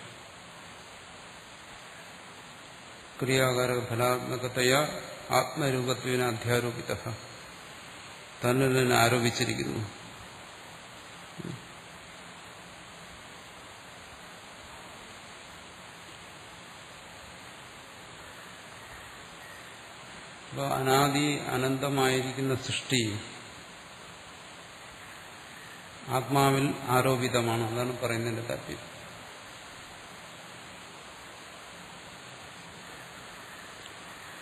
ക്രിയാകാരക ഫലാത്മകതയ ആത്മരൂപത്വേന അധ്യാരോപിത. തന്നിൽ തന്നെ ആരോപിച്ചിരിക്കുന്നു. അപ്പോൾ അനാദി അനന്തമായിരിക്കുന്ന സൃഷ്ടി ആത്മാവിൽ ആരോപിതമാണ്. അതാണ് പറയുന്നതിന്റെ താല്പര്യം.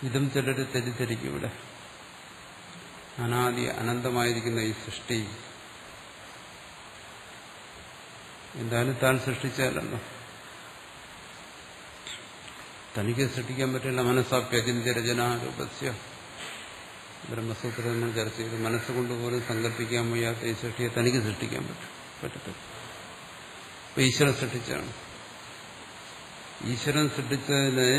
ഇതും ചിലർ തെറ്റിദ്ധരിക്കും. ഇവിടെ അനാദി അനന്തമായിരിക്കുന്ന ഈ സൃഷ്ടി എന്തായാലും താൻ സൃഷ്ടിച്ചാലല്ലോ, തനിക്ക് സൃഷ്ടിക്കാൻ പറ്റില്ല. മനസ്സാപ്യചിന്തിരചനാരൂപസ്യ ബ്രഹ്മസൂത്രത്തിൽ നമ്മൾ ചർച്ച ചെയ്ത് മനസ്സുകൊണ്ട് പോലും സങ്കല്പിക്കാൻ വയ്യാത്ത ഈ സൃഷ്ടിയെ തനിക്ക് സൃഷ്ടിക്കാൻ പറ്റത്തില്ല. അപ്പൊ ഈശ്വരൻ സൃഷ്ടിച്ചാണ്. ഈശ്വരൻ സൃഷ്ടിച്ചതിന്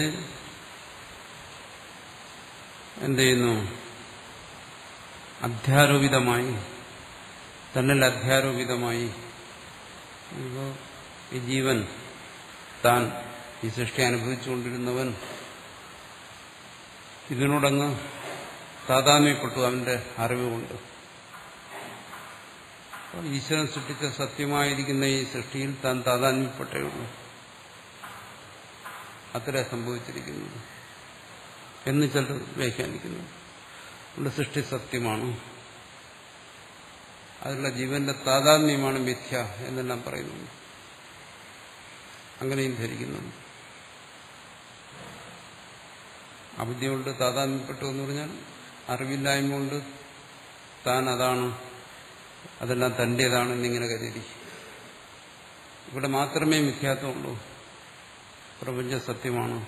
എന്ത് ചെയ്യുന്നു? അധ്യാരോപിതമായി, തന്നിൽ അധ്യാരോപിതമായി. ഇപ്പോൾ ഈ ജീവൻ, താൻ ഈ സൃഷ്ടി അനുഭവിച്ചുകൊണ്ടിരുന്നവൻ ഇതിനോടങ്ങ് താതാത്മ്യപ്പെട്ടു അവന്റെ അറിവുകൊണ്ട്. ഈശ്വരൻ സൃഷ്ടിച്ച സത്യമായിരിക്കുന്ന ഈ സൃഷ്ടിയിൽ താൻ താതാത്മ്യപ്പെട്ടേ ഉള്ളൂ. അത്ര സംഭവിച്ചിരിക്കുന്നത് എന്ന് ചിലർ വ്യാഖ്യാനിക്കുന്നു. നമ്മുടെ സൃഷ്ടി സത്യമാണ്, അതിലുള്ള ജീവന്റെ താതാത്മ്യമാണ് മിഥ്യ എന്നെല്ലാം പറയുന്നുണ്ട്. അങ്ങനെയും ധരിക്കുന്നുണ്ട്. അവിദ്യ കൊണ്ട് താതാത്മ്യപ്പെട്ടു എന്ന് പറഞ്ഞാൽ അറിവില്ലായ്മ കൊണ്ട് താൻ അതാണ്, അതെല്ലാം തന്റേതാണ് എന്നിങ്ങനെ കരുതി. ഇവിടെ മാത്രമേ മിഥ്യാത്വമുള്ളൂ, പ്രപഞ്ച സത്യമാണ്.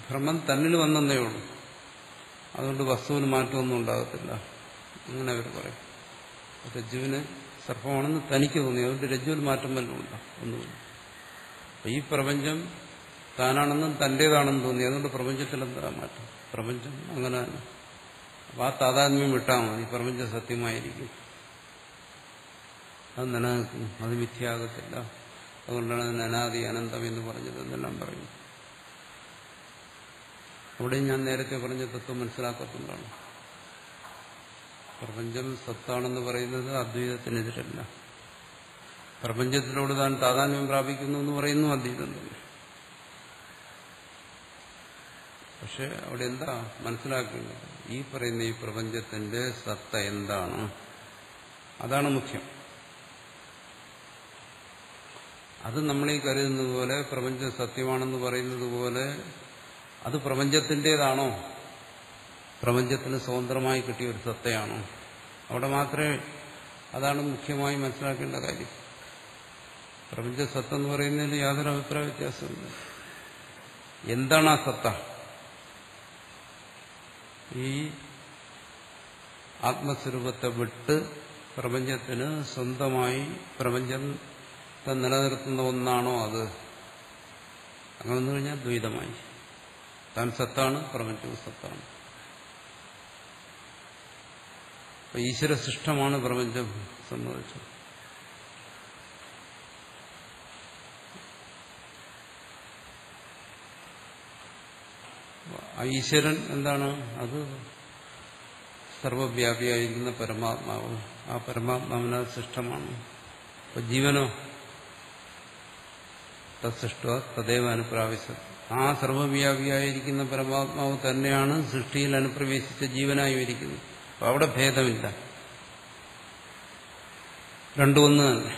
ഭ്രമം തന്നിൽ വന്നേ ഉള്ളൂ, അതുകൊണ്ട് വസ്തുവിന് മാറ്റമൊന്നും ഉണ്ടാകത്തില്ല. അങ്ങനെ അവർ പറയും. രജ്ജുവിന് സർപ്പമാണെന്ന് തനിക്ക് തോന്നി, അതുകൊണ്ട് രജ്ജുവിൽ മാറ്റം വല്ലതും ഉണ്ടോ? ഒന്നുമില്ല. അപ്പൊ ഈ പ്രപഞ്ചം താനാണെന്നും തന്റേതാണെന്ന് തോന്നി, അതുകൊണ്ട് പ്രപഞ്ചത്തിൽ എന്താ മാറ്റം? പ്രപഞ്ചം അങ്ങനെ തന്നെ. അപ്പൊ ആ താതാത്മ്യം വിട്ടാൽ മതി, പ്രപഞ്ചം സത്യമായിരിക്കും, അത് നിലനിൽക്കും, അത് മിഥ്യയാകത്തില്ല. അതുകൊണ്ടാണ് അതിന് അനാദി അനന്തം എന്ന് പറഞ്ഞത് എന്നെല്ലാം പറയും. അവിടെ ഞാൻ നേരത്തെ പറഞ്ഞ തത്വം മനസ്സിലാക്കത്തുണ്ടാണ്. പ്രപഞ്ചം സത്താണെന്ന് പറയുന്നത് അദ്വൈതത്തിനെതിരല്ല. പ്രപഞ്ചത്തിനോട് താൻ താതാത്മ്യം പ്രാപിക്കുന്നു എന്ന് പറയുന്നു അദ്വൈതം തന്നെ. പക്ഷെ അവിടെ എന്താ മനസ്സിലാക്കേണ്ടത്? ഈ പറയുന്ന ഈ പ്രപഞ്ചത്തിന്റെ സത്ത എന്താണ്? അതാണ് മുഖ്യം. അത് നമ്മളീ കരുതുന്നത് പോലെ പ്രപഞ്ചം സത്യമാണെന്ന് പറയുന്നത് പോലെ അത് പ്രപഞ്ചത്തിൻ്റെതാണോ? പ്രപഞ്ചത്തിന് സ്വതന്ത്രമായി കിട്ടിയ ഒരു സത്തയാണോ? അവിടെ മാത്രമേ, അതാണ് മുഖ്യമായി മനസ്സിലാക്കേണ്ട കാര്യം. പ്രപഞ്ച സത്ത എന്ന് പറയുന്നതിൽ യാതൊരു അഭിപ്രായ വ്യത്യാസമില്ല. എന്താണ് ആ സത്ത? ഈ ആത്മസ്വരൂപത്തെ വിട്ട് പ്രപഞ്ചത്തിന് സ്വന്തമായി പ്രപഞ്ചത്തെ നിലനിർത്തുന്ന ഒന്നാണോ അത്? അങ്ങനെ വന്നു കഴിഞ്ഞാൽ ദ്വൈതമായി. താൻ സത്താണ്, പ്രപഞ്ചവും സത്താണ്. അപ്പൊ ഈശ്വരസൃഷ്ടമാണ് പ്രപഞ്ചം സംബന്ധിച്ചത്. ഈശ്വരൻ എന്താണ്? അത് സർവവ്യാപിയായിരിക്കുന്ന പരമാത്മാവ്. ആ പരമാത്മാവിന് അത് സൃഷ്ടമാണ്. അപ്പൊ ജീവനോ തത്സൃഷ്ട തദൈവ അനുപ്രാവശ്യം. ആ സർവവ്യാപിയായിരിക്കുന്ന പരമാത്മാവ് തന്നെയാണ് സൃഷ്ടിയിൽ അനുപ്രവേശിച്ച ജീവനായി ഇരിക്കുന്നത്. അപ്പൊ അവിടെ ഭേദമില്ല, രണ്ടും ഒന്ന് തന്നെ.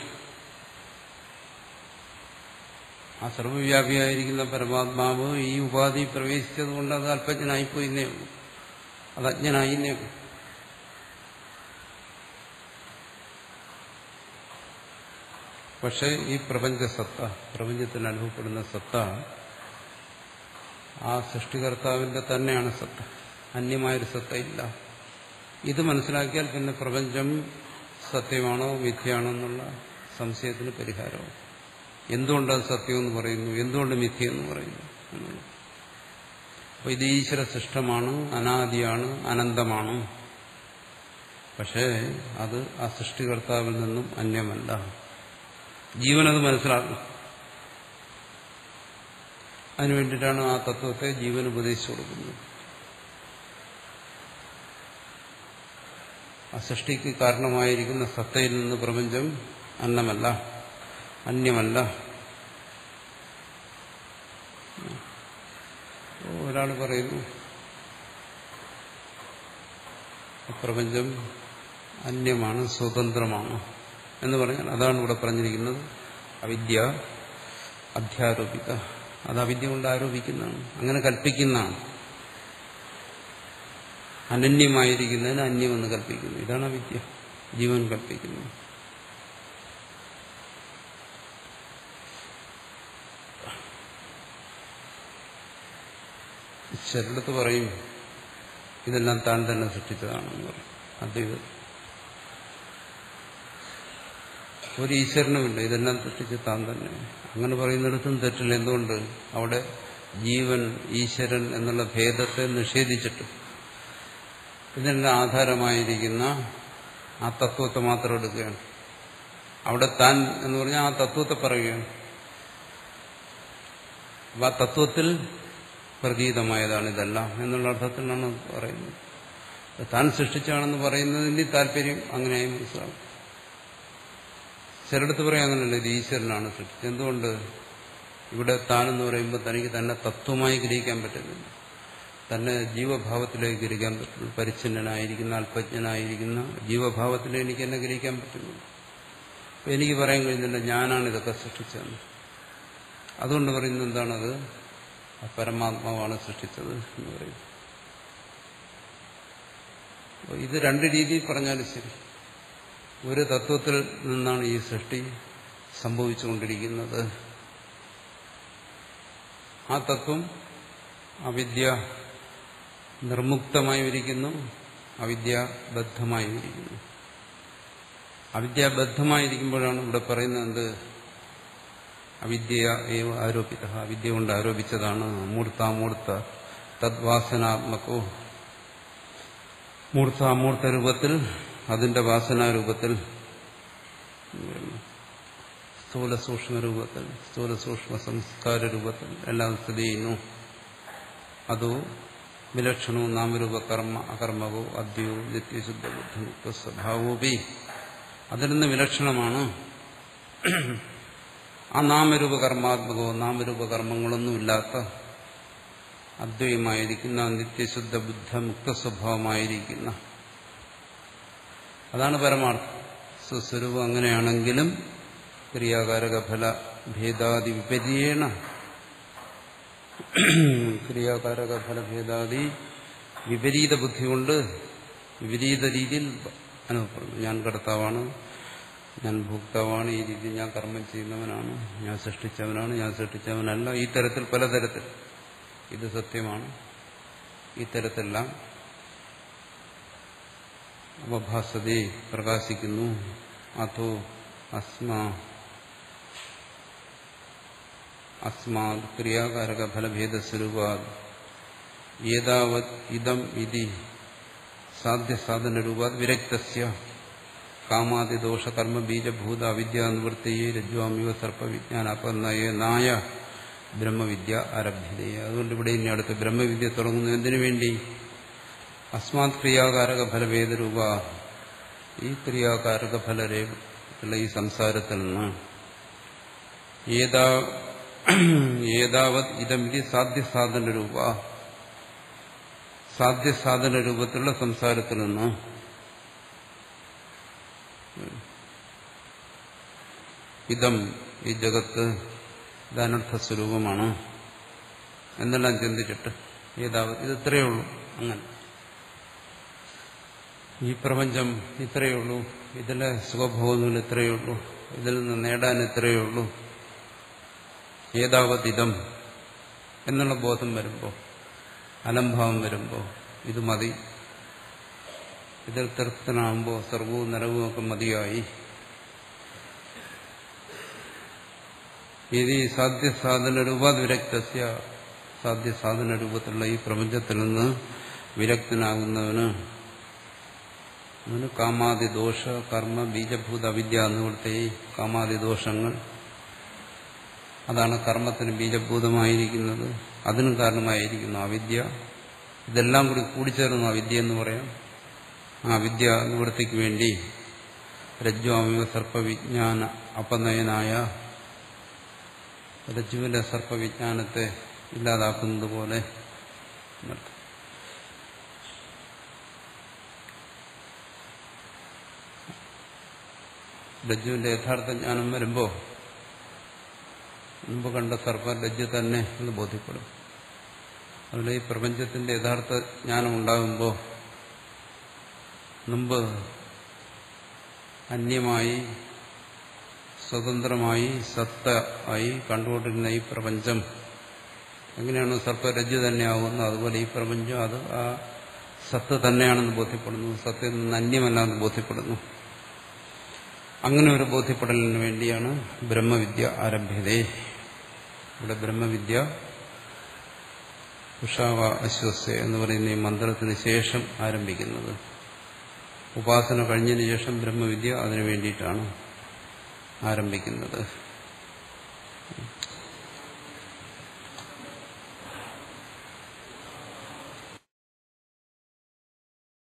ആ സർവവ്യാപിയായിരിക്കുന്ന പരമാത്മാവ് ഈ ഉപാധി പ്രവേശിച്ചത് കൊണ്ട് അത് അല്പജ്ഞനായിപ്പോയിന്നേ ഉള്ളൂ, അത് അജ്ഞനായിന്നേ ഉള്ളൂ. പക്ഷെ ഈ പ്രപഞ്ചസത്ത, പ്രപഞ്ചത്തിൽ അനുഭവപ്പെടുന്ന സത്ത ആ സൃഷ്ടികർത്താവിന്റെ തന്നെയാണ് സത്ത, അന്യമായൊരു സത്തയില്ല. ഇത് മനസ്സിലാക്കിയാൽ പിന്നെ പ്രപഞ്ചം സത്യമാണോ മിഥ്യയാണോ എന്നുള്ള സംശയത്തിന് പരിഹാരവും. എന്തുകൊണ്ടത് സത്യമെന്ന് പറയുന്നു, എന്തുകൊണ്ട് മിഥ്യയെന്ന് പറയുന്നു എന്നുള്ളത്. അപ്പോൾ ഇത് ഈശ്വര സൃഷ്ടമാണ്, അനാദിയാണ്, അനന്തമാണ്. പക്ഷേ അത് ആ സൃഷ്ടികർത്താവിൽ നിന്നും അന്യമല്ല. ജീവനത് മനസ്സിലാക്കണം. അതിനുവേണ്ടിയിട്ടാണ് ആ തത്വത്തെ ജീവൻ ഉപദേശിച്ചു കൊടുക്കുന്നത്. ആ സൃഷ്ടിക്ക് കാരണമായിരിക്കുന്ന സത്തയിൽ നിന്ന് പ്രപഞ്ചം അന്നമല്ല, അന്യമല്ല. ഒരാൾ പറയുന്നു പ്രപഞ്ചം അന്യമാണ്, സ്വതന്ത്രമാണ് എന്ന് പറഞ്ഞാൽ അതാണ് ഇവിടെ പറഞ്ഞിരിക്കുന്നത്. അവിദ്യ അധ്യാരോപിത, അത് അവിദ്യ കൊണ്ട് ആരോപിക്കുന്നതാണ്, അങ്ങനെ കൽപ്പിക്കുന്നതാണ്. അനന്യമായിരിക്കുന്നതിന് അന്യമെന്ന് കൽപ്പിക്കുന്നു. ഇതാണ് അവിദ്യ, ജീവൻ കൽപ്പിക്കുന്നത്. ചിലടത്ത് പറയും ഇതെല്ലാം താൻ തന്നെ സൃഷ്ടിച്ചതാണെന്ന് പറയും. അദ്വൈതം ഒരു ഈശ്വരനുമില്ല, ഇതെല്ലാം സൃഷ്ടിച്ച് താൻ തന്നെ. അങ്ങനെ പറയുന്നിടത്തും തെറ്റില്ല. എന്തുകൊണ്ട്? അവിടെ ജീവൻ ഈശ്വരൻ എന്നുള്ള ഭേദത്തെ നിഷേധിച്ചിട്ട് ഇതിന്റെ ആധാരമായിരിക്കുന്ന ആ തത്വത്തെ മാത്രം എടുക്കുകയാണ്. അവിടെ താൻ എന്ന് പറഞ്ഞാൽ ആ തത്വത്തെ പറയുകയാണ്. ആ തത്വത്തിൽ പ്രതീതമായതാണ് ഇതെല്ലാം എന്നുള്ള അർത്ഥത്തിലാണ് പറയുന്നത്. താൻ സൃഷ്ടിച്ചാണെന്ന് പറയുന്നതിന്റെ താല്പര്യം അങ്ങനെയായി മനസ്സിലാവും. ചിലടത്ത് പറയാൻ അങ്ങനെയല്ല, ഇത് ഈശ്വരനാണ് സൃഷ്ടിച്ചത്. എന്തുകൊണ്ട്? ഇവിടെ താനെന്ന് പറയുമ്പോൾ തനിക്ക് തന്നെ തത്വമായി ഗ്രഹിക്കാൻ പറ്റുന്നില്ല, തന്നെ ജീവഭാവത്തിലേക്ക് ഗ്രഹിക്കാൻ പറ്റുന്നു. പരിച്ഛിന്നനായിരിക്കുന്ന, അല്പജ്ഞനായിരിക്കുന്ന ജീവഭാവത്തിലേക്ക് എനിക്ക് എന്നെ ഗ്രഹിക്കാൻ പറ്റുന്നു. അപ്പം എനിക്ക് പറയാൻ കഴിയുന്നില്ല ഞാനാണ് ഇതൊക്കെ സൃഷ്ടിച്ചതെന്ന്. അതുകൊണ്ട് പറയുന്നത് എന്താണത്? പരമാത്മാവാണ് സൃഷ്ടിച്ചത് എന്ന് പറയും. ഇത് രണ്ട് രീതിയിൽ പറഞ്ഞാലും ശരി, ഒരു തത്വത്തിൽ നിന്നാണ് ഈ സൃഷ്ടി സംഭവിച്ചുകൊണ്ടിരിക്കുന്നത്. ആ തത്വം അവിദ്യ നിർമുക്തമായി ഇരിക്കുന്നു, അവിദ്യാബദ്ധമായി ഇരിക്കുന്നു. അവിദ്യാബദ്ധമായിരിക്കുമ്പോഴാണ് ഇവിടെ പറയുന്നത് എന്ത്? അവിദ്യ ഏവ ആരോപിത, അവിദ്യ കൊണ്ട് ആരോപിച്ചതാണ്. മൂർത്താമൂർത്ത തദ്വാസനാത്മകോ, മൂർത്താമൂർത്ത രൂപത്തിൽ, അതിന്റെ വാസനാരൂപത്തിൽ, സ്ഥൂല സൂക്ഷ്മ രൂപത്തിൽ, സ്ഥൂല സൂക്ഷ്മ സംസ്കാര രൂപത്തിൽ എല്ലാം സ്ഥിതി ചെയ്യുന്നു. അതോ വിലക്ഷണവും നാമരൂപ കർമ്മ അകർമ്മകോ അദ്യോ നിത്യശുദ്ധ ബുദ്ധിമുക്ത സ്വഭാവോപി, അതിൽ നിന്ന് വിലക്ഷണമാണ്. ആ നാമരൂപ കർമാത്മകോ, നാമരൂപ കർമ്മങ്ങളൊന്നുമില്ലാത്ത അദ്വൈതമായിരിക്കുന്ന നിത്യശുദ്ധ ബുദ്ധ മുക്ത സ്വഭാവമായിരിക്കുന്ന, അതാണ് പരമാർത്ഥം. സ്വസ്വരൂപം അങ്ങനെയാണെങ്കിലും ക്രിയാകാരക ഫല ഭേദാദി വിപരീണ, ക്രിയാകാരക ഫലഭേദാദി വിപരീത ബുദ്ധി കൊണ്ട് വിപരീത രീതിയിൽ അനുഭവപ്പെടുന്നു. ഞാൻ കർത്താവാണ്, ഞാൻ ഭോക്താവാണ്, ഈ രീതിയിൽ ഞാൻ കർമ്മം ചെയ്യുന്നവനാണ്, ഞാൻ സൃഷ്ടിച്ചവനാണ്, ഞാൻ സൃഷ്ടിച്ചവനല്ല, ഈ തരത്തിൽ പലതരത്തിൽ ഇത് സത്യമാണ്, ഈ തരത്തിലെല്ലാം അവഭാസതയെ പ്രകാശിക്കുന്നു. അതോ അസ്മാത് ക്രിയാകാരക ഫലഭേദസ്വരൂപാത് ഏതാവത് ഇദം ഇതി സാധ്യസാധനരൂപാത് വിരക്തസ്യ കാമാദിദോഷ കർമ്മബീജഭൂത അവിദ്യാനിവൃത്തിയെ രജ്വാമിവ സർപ്പവിജ്ഞാനാപന്നയ ബ്രഹ്മവിദ്യ ആരഭ്യതയെ. അതുകൊണ്ട് ഇവിടെ ഇനി അടുത്ത് ബ്രഹ്മവിദ്യ തുടങ്ങുന്നു. എന്തിനു വേണ്ടി? അസ്മാത് ക്രിയാകാരക ഫലവേദരൂപ, ഈ ക്രിയാകാരക ഫലരേഖയുള്ള ഈ സംസാരത്തിൽ നിന്ന് ഏതാവത് ഇതമിതി സാധ്യസാധനരൂപ, സാധ്യസാധന രൂപത്തിലുള്ള സംസാരത്തിൽ നിന്ന് ഇതം ഈ ജഗത്ത് ഇതനർത്ഥ സ്വരൂപമാണ് എന്നെല്ലാം ചിന്തിച്ചിട്ട് ഏതാവത് ഇത് ഇത്രയേ ഉള്ളൂ, അങ്ങനെ ഈ പ്രപഞ്ചം ഇത്രയേ ഉള്ളൂ, ഇതിലെ സുഖഭോഗങ്ങൾ ഇത്രയേ ഉള്ളൂ, ഇതിൽ നിന്ന് നേടാൻ ഇത്രയേ ഉള്ളൂ, ഏതാവത് ഇതം എന്നുള്ള ബോധം വരുമ്പോൾ, അലംഭാവം വരുമ്പോൾ ഇത് മതി, ഇതിൽ തൃപ്തനാകുമ്പോൾ സർവവും നരവും ഒക്കെ മതിയായി. ഇത് സാധ്യസാധന രൂപാത് വിരക്തസ്യ, സാധ്യസാധന രൂപത്തിലുള്ള ഈ പ്രപഞ്ചത്തിൽ നിന്ന് വിരക്തനാകുന്നവന് അതിന് കാമാദിദോഷ കർമ്മ ബീജഭൂത അവിദ്യ എന്നുകൊടുത്ത ഈ കാമാദിദോഷങ്ങൾ, അതാണ് കർമ്മത്തിന് ബീജഭൂതമായിരിക്കുന്നത്, അതിനും കാരണമായിരിക്കുന്നു അവിദ്യ. ഇതെല്ലാം കൂടി കൂടിച്ചേർന്നു അവിദ്യ എന്ന് പറയാം. ആ വിദ്യ നിവൃത്തിക്ക് വേണ്ടി രജ്വാമിവ സർപ്പവിജ്ഞാന അപനയനായ, രജ്ജുവിന്റെ സർപ്പവിജ്ഞാനത്തെ ഇല്ലാതാക്കുന്നത് പോലെ രജ്ജുവിന്റെ യഥാർത്ഥ ജ്ഞാനം വരുമ്പോൾ മുമ്പ് കണ്ട സർപ്പം രജ്ജു തന്നെ എന്ന് ബോധ്യപ്പെടും. അതുപോലെ ഈ പ്രപഞ്ചത്തിന്റെ യഥാർത്ഥ ജ്ഞാനം ഉണ്ടാകുമ്പോൾ മുമ്പ് അന്യമായി സ്വതന്ത്രമായി സത്ത ആയി കണ്ടുകൊണ്ടിരുന്ന ഈ പ്രപഞ്ചം എങ്ങനെയാണ് സർപ്പരജ്ജു തന്നെയാകുന്നത്, അതുപോലെ ഈ പ്രപഞ്ചം അത് ആ സത്ത് തന്നെയാണെന്ന് ബോധ്യപ്പെടുന്നു, സത്തിൽ നിന്ന് അന്യമല്ലാന്ന് ബോധ്യപ്പെടുന്നു. അങ്ങനെ ഒരു ബോധ്യപ്പെടലിന് വേണ്ടിയാണ് ബ്രഹ്മവിദ്യ ആരംഭ്യതേ. ഇവിടെ ബ്രഹ്മവിദ്യ ഉഷാവ അശ്വസ്യ എന്ന് പറയുന്ന ഈ മന്ത്രത്തിന് ശേഷം ആരംഭിക്കുന്നത്. ഉപാസന കഴിഞ്ഞതിന് ശേഷം ബ്രഹ്മവിദ്യ അതിനു വേണ്ടിയിട്ടാണ് ആരംഭിക്കുന്നത്.